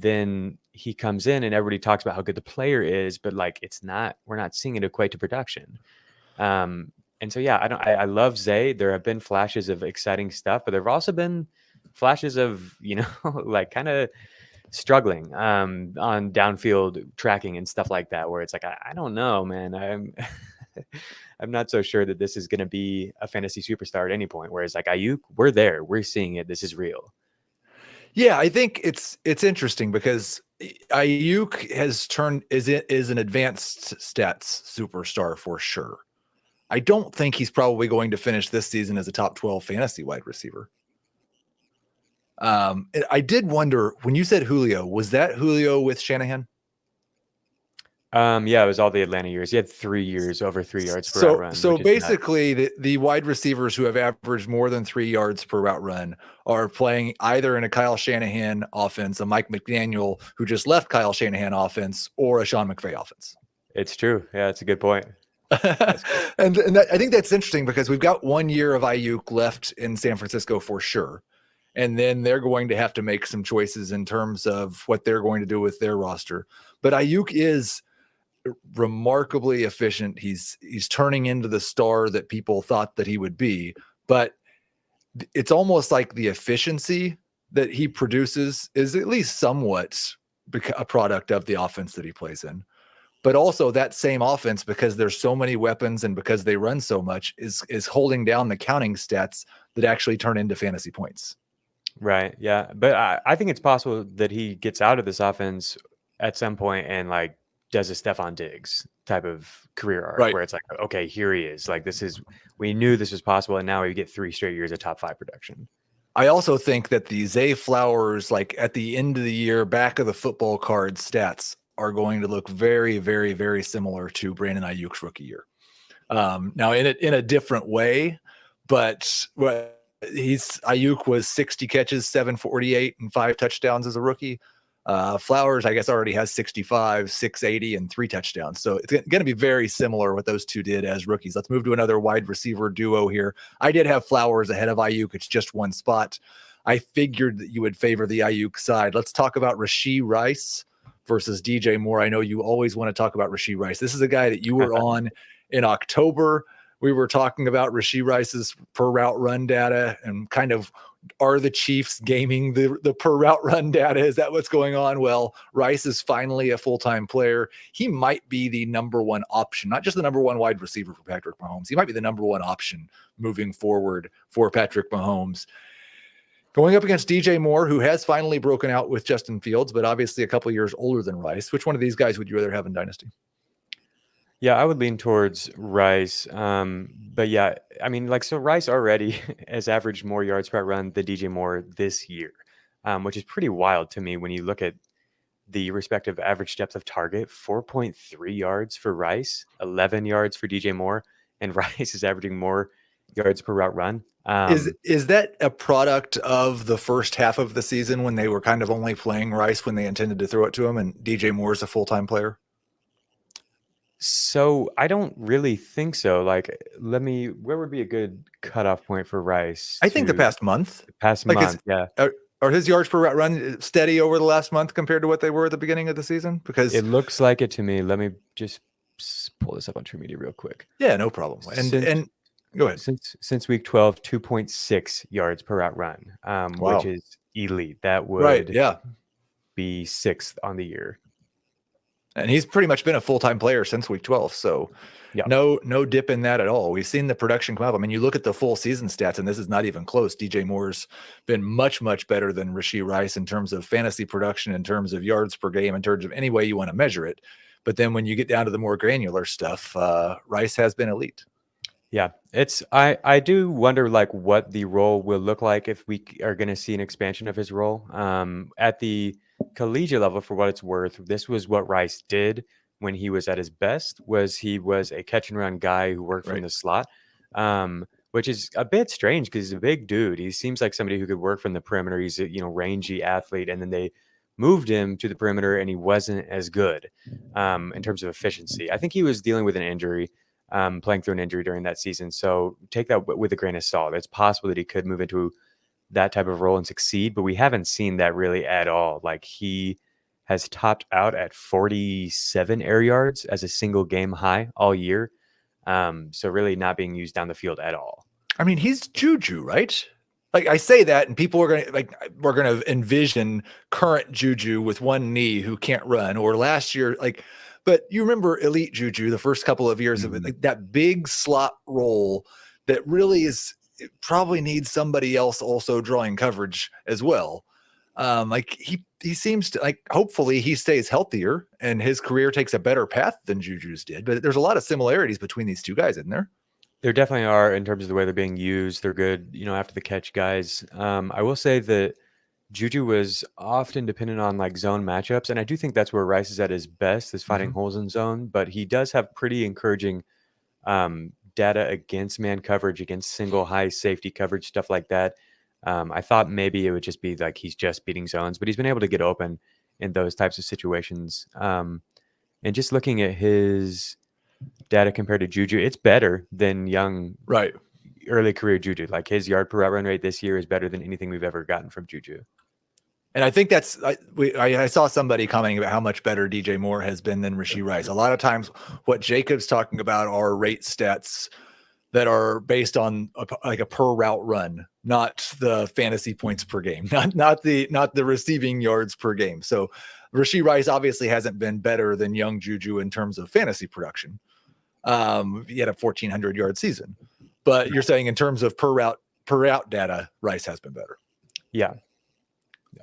then he comes in and everybody talks about how good the player is, but we're not seeing it equate to production. And so, yeah, I love Zay. There have been flashes of exciting stuff, but there have also been flashes of, kind of struggling on downfield tracking and stuff like that, where it's I don't know, man. I'm not so sure that this is going to be a fantasy superstar at any point. Whereas Aiyuk, we're there, we're seeing it. This is real. Yeah, I think it's interesting because Aiyuk is an advanced stats superstar for sure. I don't think he's probably going to finish this season as a top 12 fantasy wide receiver. I did wonder when you said Julio, was that Julio with Shanahan? Yeah, it was all the Atlanta years. He had 3 years over 3 yards per route run. So basically, the wide receivers who have averaged more than 3 yards per route run are playing either in a Kyle Shanahan offense, a Mike McDaniel who just left Kyle Shanahan offense, or a Sean McVay offense. It's true. Yeah, that's a good point. and I think that's interesting because we've got 1 year of Aiyuk left in San Francisco for sure. And then they're going to have to make some choices in terms of what they're going to do with their roster. But Aiyuk is remarkably efficient. He's turning into the star that people thought that he would be, but it's almost like the efficiency that he produces is at least somewhat a product of the offense that he plays in. But also that same offense, because there's so many weapons and because they run so much, is holding down the counting stats that actually turn into fantasy points. Right. Yeah. But I think it's possible that he gets out of this offense at some point and does a Stephon Diggs type of career arc, where it's okay, here he is. We knew this was possible, and now we get 3 straight years of top 5 production. I also think that the Zay Flowers, at the end of the year, back of the football card stats are going to look very, very, very similar to Brandon Aiyuk's rookie year. Now in a different way, but Aiyuk was 60 catches, 748, and 5 touchdowns as a rookie. Flowers, I guess, already has 65, 680, and 3 touchdowns. So it's going to be very similar what those two did as rookies. Let's move to another wide receiver duo here. I did have Flowers ahead of Aiyuk. It's just one spot. I figured that you would favor the Aiyuk side. Let's talk about Rashee Rice versus DJ Moore. I know you always want to talk about Rashee Rice. This is a guy that you were on in October. We were talking about Rashee Rice's per route run data and kind of, are the Chiefs gaming the per route run data? Is that what's going on? Well, Rice is finally a full-time player. He might be the number one option, not just the number one wide receiver for Patrick Mahomes. He might be the number one option moving forward for Patrick Mahomes. Going up against DJ Moore, who has finally broken out with Justin Fields, but obviously a couple years older than Rice. Which one of these guys would you rather have in Dynasty? Yeah, I would lean towards Rice. But yeah, I mean, like, so Rice already has averaged more yards per run than DJ Moore this year, which is pretty wild to me when you look at the respective average depth of target. 4.3 yards for Rice, 11 yards for DJ Moore, and Rice is averaging more yards per route run. Is that a product of the first half of the season when they were kind of only playing Rice when they intended to throw it to him, and DJ Moore is a full-time player? So I don't really think so. Like, where would be a good cutoff point for Rice? I think the past month. Yeah. Are his yards per route run steady over the last month compared to what they were at the beginning of the season? Because it looks like it to me. Let me just pull this up on True Media real quick. Yeah, no problem. And go ahead. Since week 12, 2.6 yards per route run, Wow. which is elite. That would yeah. be 6th on the year. And he's pretty much been a full-time player since week 12. So yeah, no dip in that at all. We've seen the production come up. I mean, you look at the full season stats, and this is not even close. DJ Moore's been much, much better than Rashee Rice in terms of fantasy production, in terms of yards per game, in terms of any way you want to measure it. But then when you get down to the more granular stuff, Rice has been elite. Yeah, I do wonder like what the role will look like if we are going to see an expansion of his role. At the collegiate level, for what it's worth, this was what Rice did when he was at his best. He was a catch and run guy who worked from the slot, which is a bit strange because he's a big dude. He seems like somebody who could work from the perimeter. He's a rangy athlete, and then they moved him to the perimeter, and he wasn't as good in terms of efficiency. I think he was dealing with an injury. Playing through an injury during that season. So take that with a grain of salt. It's possible that he could move into that type of role and succeed, but we haven't seen that really at all. Like, he has topped out at 47 air yards as a single game high all year. So really not being used down the field at all. I mean, he's Juju, right? Like, I say that, and people are we're going to envision current Juju with one knee who can't run, or last year, but you remember elite Juju, the first couple of years of it, like that big slot role that really probably needs somebody else also drawing coverage as well. He seems to, hopefully he stays healthier and his career takes a better path than Juju's did. But there's a lot of similarities between these two guys, isn't there? There definitely are in terms of the way they're being used. They're good, after the catch guys. I will say that Juju was often dependent on zone matchups, and I do think that's where Rice is at his best, is finding holes in zone. But he does have pretty encouraging data against man coverage, against single high safety coverage, stuff like that. I thought maybe it would just be like he's just beating zones, but he's been able to get open in those types of situations. And just looking at his data compared to Juju, it's better than young, early career Juju. Like, his yard per route run rate this year is better than anything we've ever gotten from Juju. And I think I saw somebody commenting about how much better DJ Moore has been than Rashee Rice. A lot of times what Jacob's talking about are rate stats that are based on a per route run, not the fantasy points per game, not the receiving yards per game. So Rashee Rice obviously hasn't been better than young Juju in terms of fantasy production. He had a 1,400 yard season, but you're saying in terms of per route data, Rice has been better. Yeah.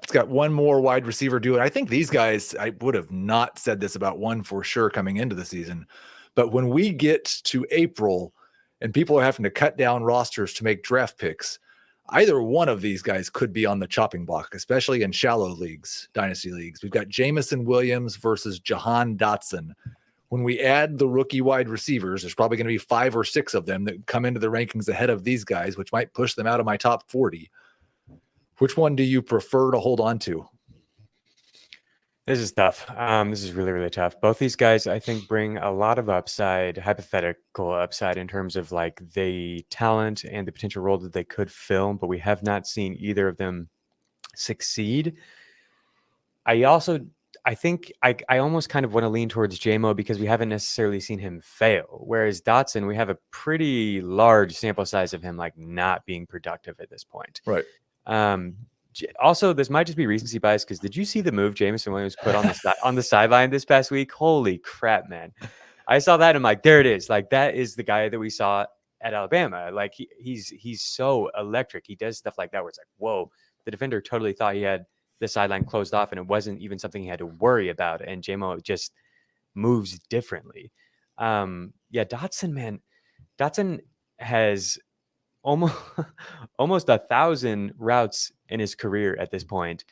It's got one more wide receiver do it. I think these guys, I would have not said this about one for sure coming into the season, but when we get to April and people are having to cut down rosters to make draft picks, either one of these guys could be on the chopping block, especially in shallow leagues, dynasty leagues. We've got Jameson Williams versus Jahan Dotson. When we add the rookie wide receivers, there's probably going to be 5 or 6 of them that come into the rankings ahead of these guys, which might push them out of my top 40. Which one do you prefer to hold on to? This is tough. This is really, really tough. Both these guys, I think, bring a lot of upside, hypothetical upside, in terms of the talent and the potential role that they could fill, but we have not seen either of them succeed. I I think I almost kind of want to lean towards JMO because we haven't necessarily seen him fail. Whereas Dotson, we have a pretty large sample size of him like not being productive at this point. Right. Also, this might just be recency bias because did you see the move Jameson Williams put on the sideline this past week? Holy crap, man! I saw that and I'm like, there it is. Like that is the guy that we saw at Alabama. Like he's so electric. He does stuff like that where it's like, whoa, the defender totally thought he had the sideline closed off and it wasn't even something he had to worry about. And JMO just moves differently. Dotson, man, Dotson has almost 1,000 routes in his career at this point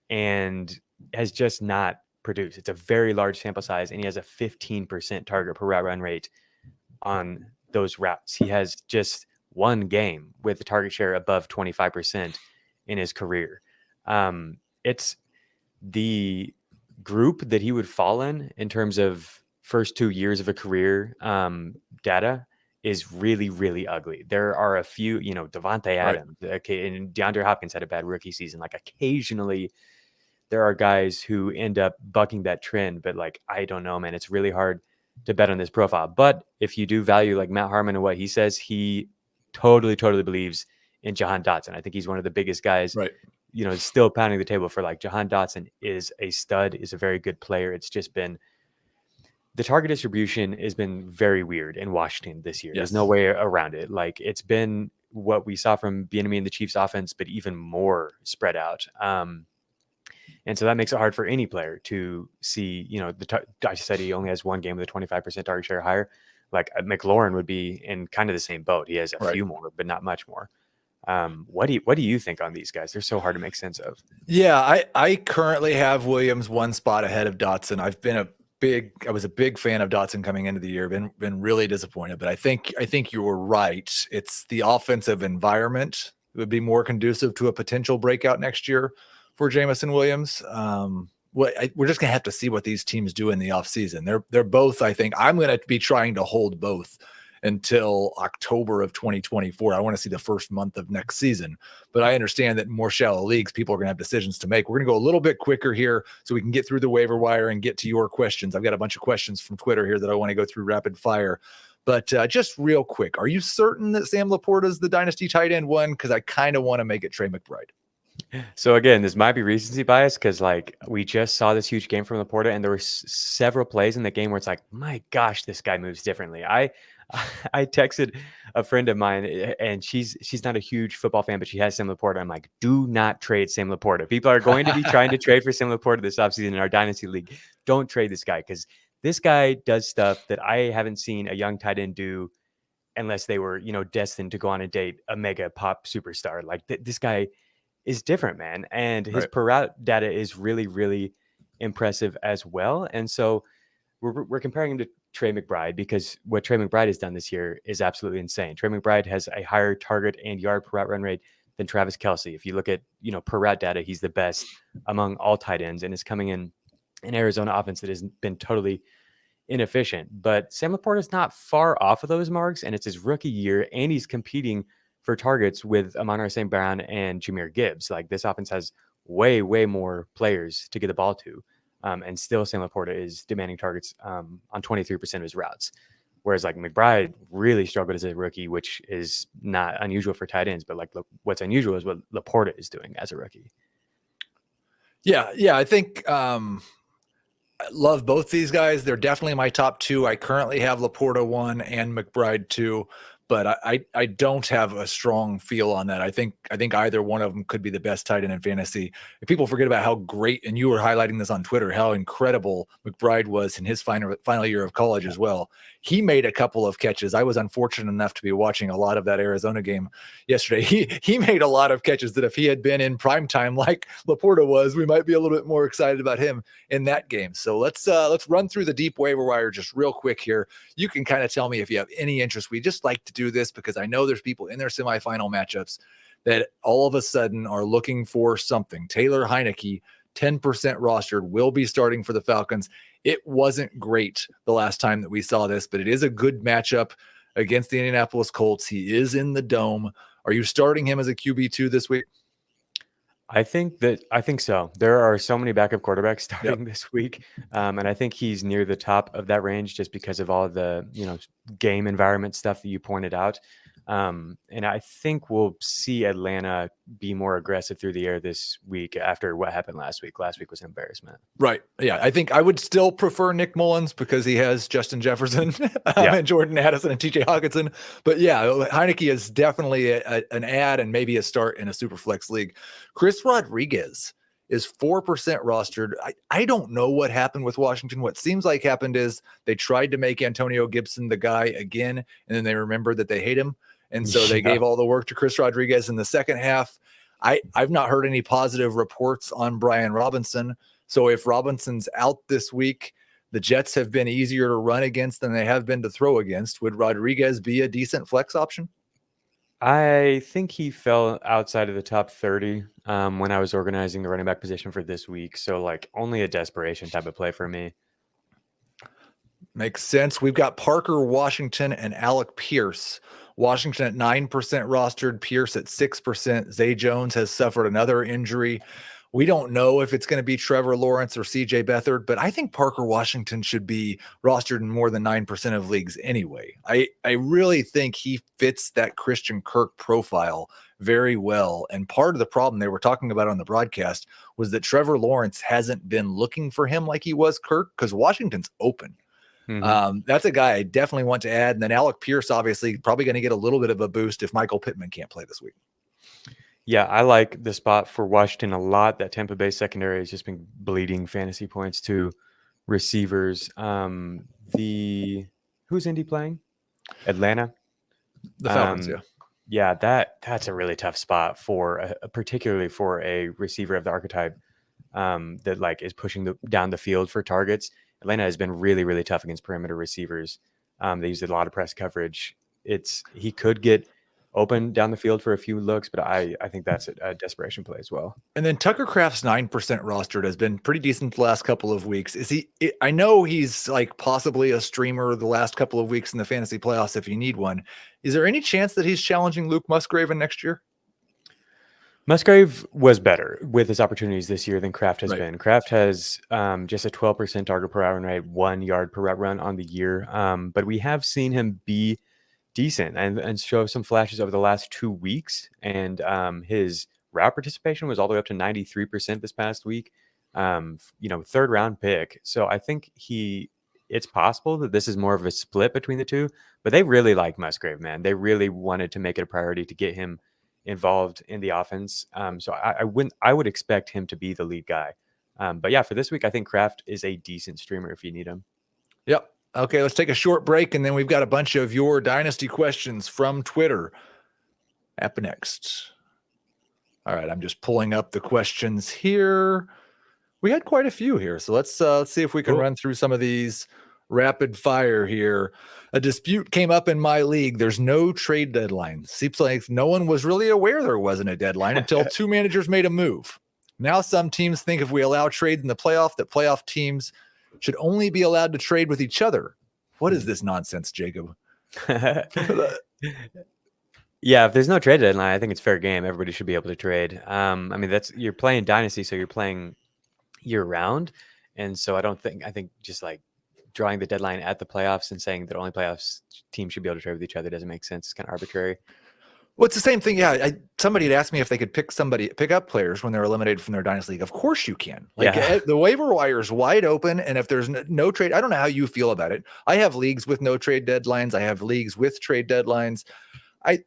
and has just not produced. It's a very large sample size and he has a 15% target per route run rate on those routes. He has just one game with a target share above 25% in his career. It's the group that he would fall in terms of first 2 years of a career data is really, really ugly. There are a few, Devontae Adams, okay, and DeAndre Hopkins had a bad rookie season. Like occasionally there are guys who end up bucking that trend, but like, I don't know, man, it's really hard to bet on this profile. But if you do value like Matt Harmon and what he says, he totally believes in Jahan Dotson. I think he's one of the biggest guys, right? Still pounding the table for like Jahan Dotson is a stud, is a very good player. It's just been the target distribution has been very weird in Washington this year. Yes. There's no way around it. Like it's been what we saw from Bieniemy and the Chiefs offense, but even more spread out. And so that makes it hard for any player to see, I said he only has one game with a 25% target share higher. Like McLaurin would be in kind of the same boat. He has a few more, but not much more. What do you think on these guys? They're so hard to make sense of. Yeah, I currently have Williams one spot ahead of Dotson. I was a big fan of Dotson coming into the year. Been really disappointed, but I think you were right. It's the offensive environment that would be more conducive to a potential breakout next year for Jameson Williams. We're just gonna have to see what these teams do in the offseason. They're both. I think I'm gonna be trying to hold both until October of 2024. I want to see the first month of next season, but I understand that in more shallow leagues, people are going to have decisions to make. We're going to go a little bit quicker here so we can get through the waiver wire and get to your questions. I've got a bunch of questions from Twitter here that I want to go through rapid fire, but just real quick, are you certain that Sam LaPorta is the dynasty tight end one? Because I kind of want to make it Trey McBride. So again, this might be recency bias because like we just saw this huge game from LaPorta and there were several plays in the game where it's like, my gosh, this guy moves differently. I texted a friend of mine and she's not a huge football fan, but she has Sam LaPorta. I'm like, do not trade Sam LaPorta. People are going to be trying to trade for Sam LaPorta this offseason in our dynasty league. Don't trade this guy because this guy does stuff that I haven't seen a young tight end do unless they were, destined to go on a date, a mega pop superstar. Like this guy is different, man. And his per route data is really, really impressive as well. And so we're comparing him to Trey McBride because what Trey McBride has done this year is absolutely insane. Trey McBride has a higher target and yard per route run rate than Travis Kelce. If you look at, per route data, he's the best among all tight ends and is coming in an Arizona offense that has been totally inefficient. But Sam LaPorta is not far off of those marks, and it's his rookie year, and he's competing for targets with Amon-Ra St. Brown and Jahmyr Gibbs. Like this offense has way more players to get the ball to. And still Sam LaPorta is demanding targets on 23% of his routes. Whereas like McBride really struggled as a rookie, which is not unusual for tight ends. But like what's unusual is what LaPorta is doing as a rookie. Yeah. I think I love both these guys. They're definitely my top two. I currently have LaPorta 1 and McBride 2. But I don't have a strong feel on that. I think either one of them could be the best tight end in fantasy. If people forget about how great, and you were highlighting this on Twitter, how incredible McBride was in his final year of college as well. He made a couple of catches. I was unfortunate enough to be watching a lot of that Arizona game yesterday. He made a lot of catches that if he had been in prime time like LaPorta was, we might be a little bit more excited about him in that game. So let's run through the deep waiver wire just real quick here. You can kind of tell me if you have any interest. We just like to do this because I know there's people in their semifinal matchups that all of a sudden are looking for something. Taylor Heineke, 10% rostered, will be starting for the Falcons. It wasn't great the last time that we saw this, but it is a good matchup against the Indianapolis Colts. He is in the dome. Are you starting him as a QB2 this week? I think so. There are so many backup quarterbacks starting this week, and I think he's near the top of that range just because of all the game environment stuff that you pointed out. And I think we'll see Atlanta be more aggressive through the air this week after what happened last week. Last week was an embarrassment. Right. Yeah. I think I would still prefer Nick Mullins because he has Justin Jefferson and Jordan Addison and TJ Hawkinson. But yeah, Heineke is definitely an add and maybe a start in a super flex league. Chris Rodriguez is 4% rostered. I don't know what happened with Washington. What seems like happened is they tried to make Antonio Gibson the guy again, and then they remembered that they hate him. And so they gave all the work to Chris Rodriguez in the second half. I've not heard any positive reports on Brian Robinson. So if Robinson's out this week, the Jets have been easier to run against than they have been to throw against. Would Rodriguez be a decent flex option? I think he fell outside of the top 30 when I was organizing the running back position for this week. So like only a desperation type of play for me. Makes sense. We've got Parker Washington and Alec Pierce. Washington at 9% rostered, Pierce at 6%. Zay Jones has suffered another injury. We don't know if it's going to be Trevor Lawrence or CJ Beathard, but I think Parker Washington should be rostered in more than 9% of leagues anyway. I really think he fits that Christian Kirk profile very well. And part of the problem they were talking about on the broadcast was that Trevor Lawrence hasn't been looking for him like he was Kirk because Washington's open. That's a guy I definitely want to add. And then Alec Pierce, obviously, probably going to get a little bit of a boost if Michael Pittman can't play this week. Yeah, I like the spot for Washington a lot. That Tampa Bay secondary has just been bleeding fantasy points to receivers. Who's Indy playing? Atlanta. The Falcons, Yeah, that's a really tough spot for particularly for a receiver of the archetype that like is pushing down the field for targets. Atlanta has been really, really tough against perimeter receivers. They used a lot of press coverage. He could get open down the field for a few looks, but I think that's a desperation play as well. And then Tucker Kraft's 9% rostered has been pretty decent the last couple of weeks. I know he's like possibly a streamer the last couple of weeks in the fantasy playoffs if you need one. Is there any chance that he's challenging Luke Musgrave next year? Musgrave was better with his opportunities this year than Kraft has been. Kraft has just a 12% target per route rate, 1 yard per route run on the year. But we have seen him be decent and show some flashes over the last 2 weeks. And his route participation was all the way up to 93% this past week. Third round pick. So I think it's possible that this is more of a split between the two, but they really like Musgrave, man. They really wanted to make it a priority to get him involved in the offense. So I would expect him to be the lead guy. But yeah, for this week, I think Kraft is a decent streamer if you need him. Yep. Okay, let's take a short break, and then we've got a bunch of your dynasty questions from Twitter up next. All right, I'm just pulling up the questions here. We had quite a few here, so let's see if we can run through some of these rapid fire here. A dispute came up in my league. There's no trade deadline. Seems like no one was really aware there wasn't a deadline until two managers made a move. Now some teams think if we allow trades in the playoff, that playoff teams should only be allowed to trade with each other. What is this nonsense, Jacob? Yeah, if there's no trade deadline, I think it's fair game. Everybody should be able to trade. You're playing Dynasty, so you're playing year round. And so I think just like drawing the deadline at the playoffs and saying that only playoffs teams should be able to trade with each other doesn't make sense. It's kind of arbitrary. Well, it's the same thing. Yeah, somebody had asked me if they could pick up players when they're eliminated from their dynasty league. Of course you can. The waiver wire is wide open, and if there's no trade, I don't know how you feel about it. I have leagues with no trade deadlines. I have leagues with trade deadlines.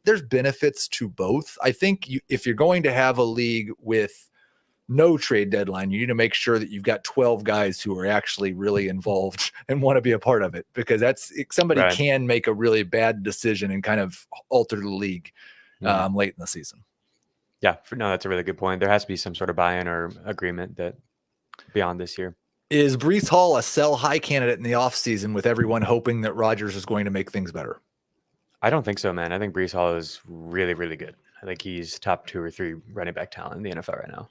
There's benefits to both. I think if you're going to have a league with no trade deadline, you need to make sure that you've got 12 guys who are actually really involved and want to be a part of it, because somebody can make a really bad decision and kind of alter the league late in the season. Yeah, that's a really good point. There has to be some sort of buy-in or agreement that beyond this year. Is Breece Hall a sell high candidate in the offseason with everyone hoping that Rodgers is going to make things better? I don't think so, man. I think Breece Hall is really, really good. I think he's top 2 or 3 running back talent in the NFL right now.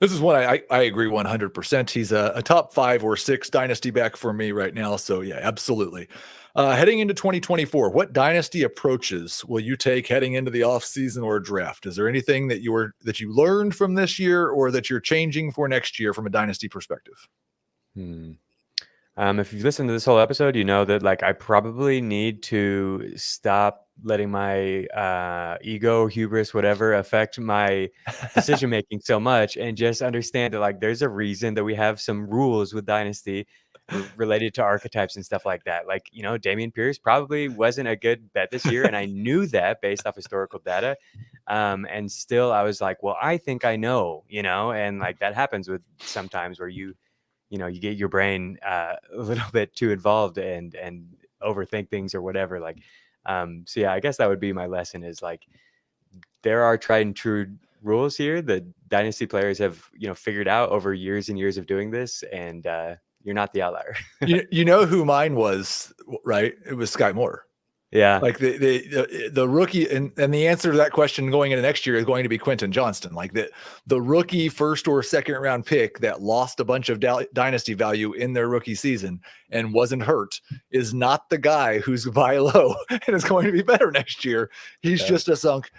This is one I agree 100%. He's a top 5 or 6 dynasty back for me right now. So yeah, absolutely. Heading into 2024, what dynasty approaches will you take heading into the offseason or draft? Is there anything that you learned from this year or that you're changing for next year from a dynasty perspective? If you've listened to this whole episode, you know that like I probably need to stop letting my ego, hubris, whatever, affect my decision making so much, and just understand that like there's a reason that we have some rules with Dynasty related to archetypes and stuff like that. Like, you know, Dameon Pierce probably wasn't a good bet this year, and I knew that based off historical data. And still I was like, well, I think I know, you know, and like that happens with sometimes where you get your brain a little bit too involved and overthink things or whatever. Like, so yeah, I guess that would be my lesson is like, there are tried and true rules here that dynasty players have, figured out over years and years of doing this. And you're not the outlier. you know who mine was, right? It was Sky Moore. Yeah. Like the rookie and the answer to that question going into next year is going to be Quentin Johnston. Like the rookie first or second round pick that lost a bunch of dynasty value in their rookie season and wasn't hurt is not the guy who's buy low and is going to be better next year. He's just a sunk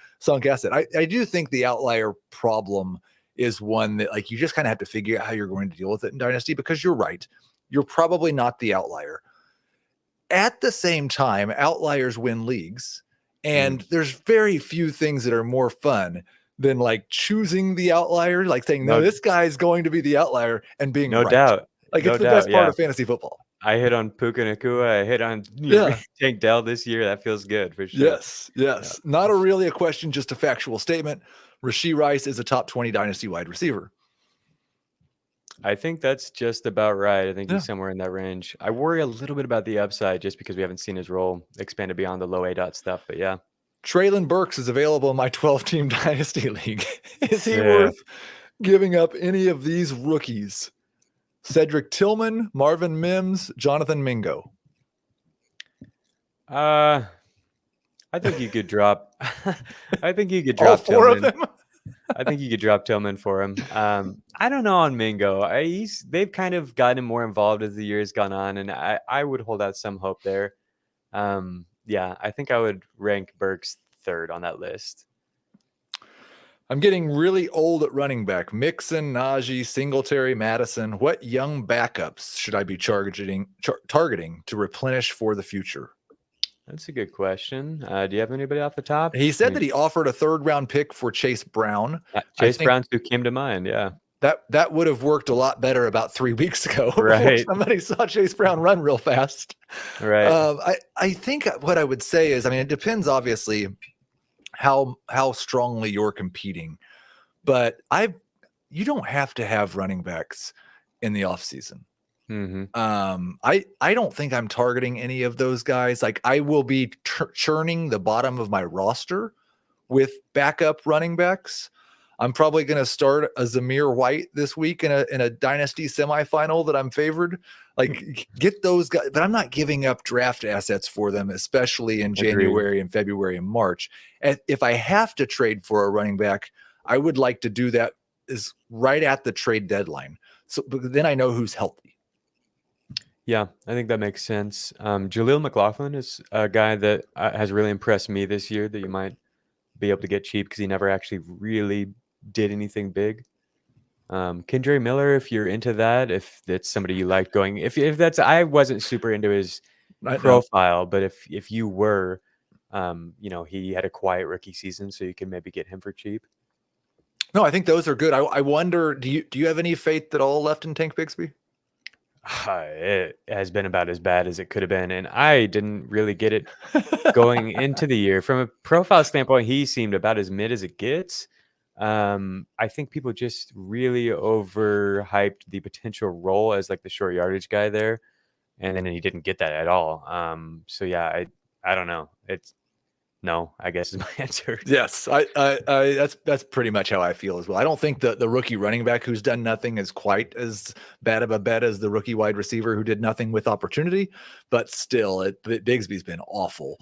asset. I do think the outlier problem is one that like you just kind of have to figure out how you're going to deal with it in dynasty, because you're right. You're probably not the outlier. At the same time, outliers win leagues, and there's very few things that are more fun than like choosing the outlier, like saying, no, this guy's going to be the outlier and being no right. Doubt. Like it's the best part of fantasy football. I hit on Puka Nacua. I hit on Tank Dell this year. That feels good for sure. Yes. Yeah. Not really a question, just a factual statement. Rashee Rice is a top 20 dynasty wide receiver. I think that's just about right. I think he's somewhere in that range. I worry a little bit about the upside just because we haven't seen his role expanded beyond the low A stuff. But yeah. Traylon Burks is available in my 12-team dynasty league. Is he worth giving up any of these rookies? Cedric Tillman, Marvin Mims, Jonathan Mingo. I think you could drop. I think you could drop all four Tillman. of them. I think you could drop Tillman for him. I don't know on Mingo. They've kind of gotten him more involved as the years gone on, and I would hold out some hope there. I think I would rank Burks third on that list. I'm getting really old at running back. Mixon, Najee, Singletary, Madison. What young backups should I be targeting to replenish for the future? That's a good question. Do you have anybody off the top? He said that he offered a 3rd-round pick for Chase Brown. Chase Brown's who came to mind, yeah. That would have worked a lot better about 3 weeks ago. Right. Somebody saw Chase Brown run real fast. Right. I think what I would say is, it depends obviously how strongly you're competing, but you don't have to have running backs in the offseason. Mm-hmm. I don't think I'm targeting any of those guys. Like I will be churning the bottom of my roster with backup running backs. I'm probably going to start a Jahmyr White this week in a dynasty semifinal that I'm favored. Like get those guys, but I'm not giving up draft assets for them, especially in January and February and March. And if I have to trade for a running back, I would like to do that is right at the trade deadline. So but then I know who's healthy. Yeah, I think that makes sense. Jaleel McLaughlin is a guy that has really impressed me this year that you might be able to get cheap because he never actually really did anything big. Kendre Miller, if you're into that, if that's somebody you like going, if that's, I wasn't super into his profile, but if you were, he had a quiet rookie season, so you can maybe get him for cheap. No, I think those are good. I wonder, do you have any faith at all left in Tank Bigsby? It has been about as bad as it could have been, and I didn't really get it going into the year. From a profile standpoint, he seemed about as mid as it gets. I think people just really overhyped the potential role as like the short yardage guy there, and then he didn't get that at all. So yeah, I don't know. No, I guess is my answer. Yes, I that's pretty much how I feel as well. I don't think the rookie running back who's done nothing is quite as bad of a bet as the rookie wide receiver who did nothing with opportunity, but still, Bigsby's been awful.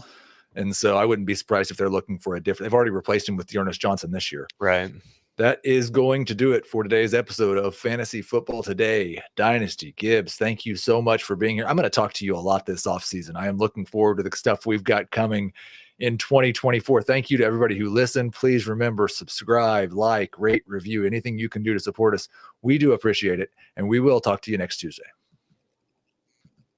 And so I wouldn't be surprised if they're looking for a different. They've already replaced him with Dearness Johnson this year. Right. That is going to do it for today's episode of Fantasy Football Today Dynasty. Gibbs, thank you so much for being here. I'm going to talk to you a lot this offseason. I am looking forward to the stuff we've got coming in 2024. Thank you to everybody who listened. Please remember, subscribe, like, rate, review, anything you can do to support us. We do appreciate it, and we will talk to you next Tuesday.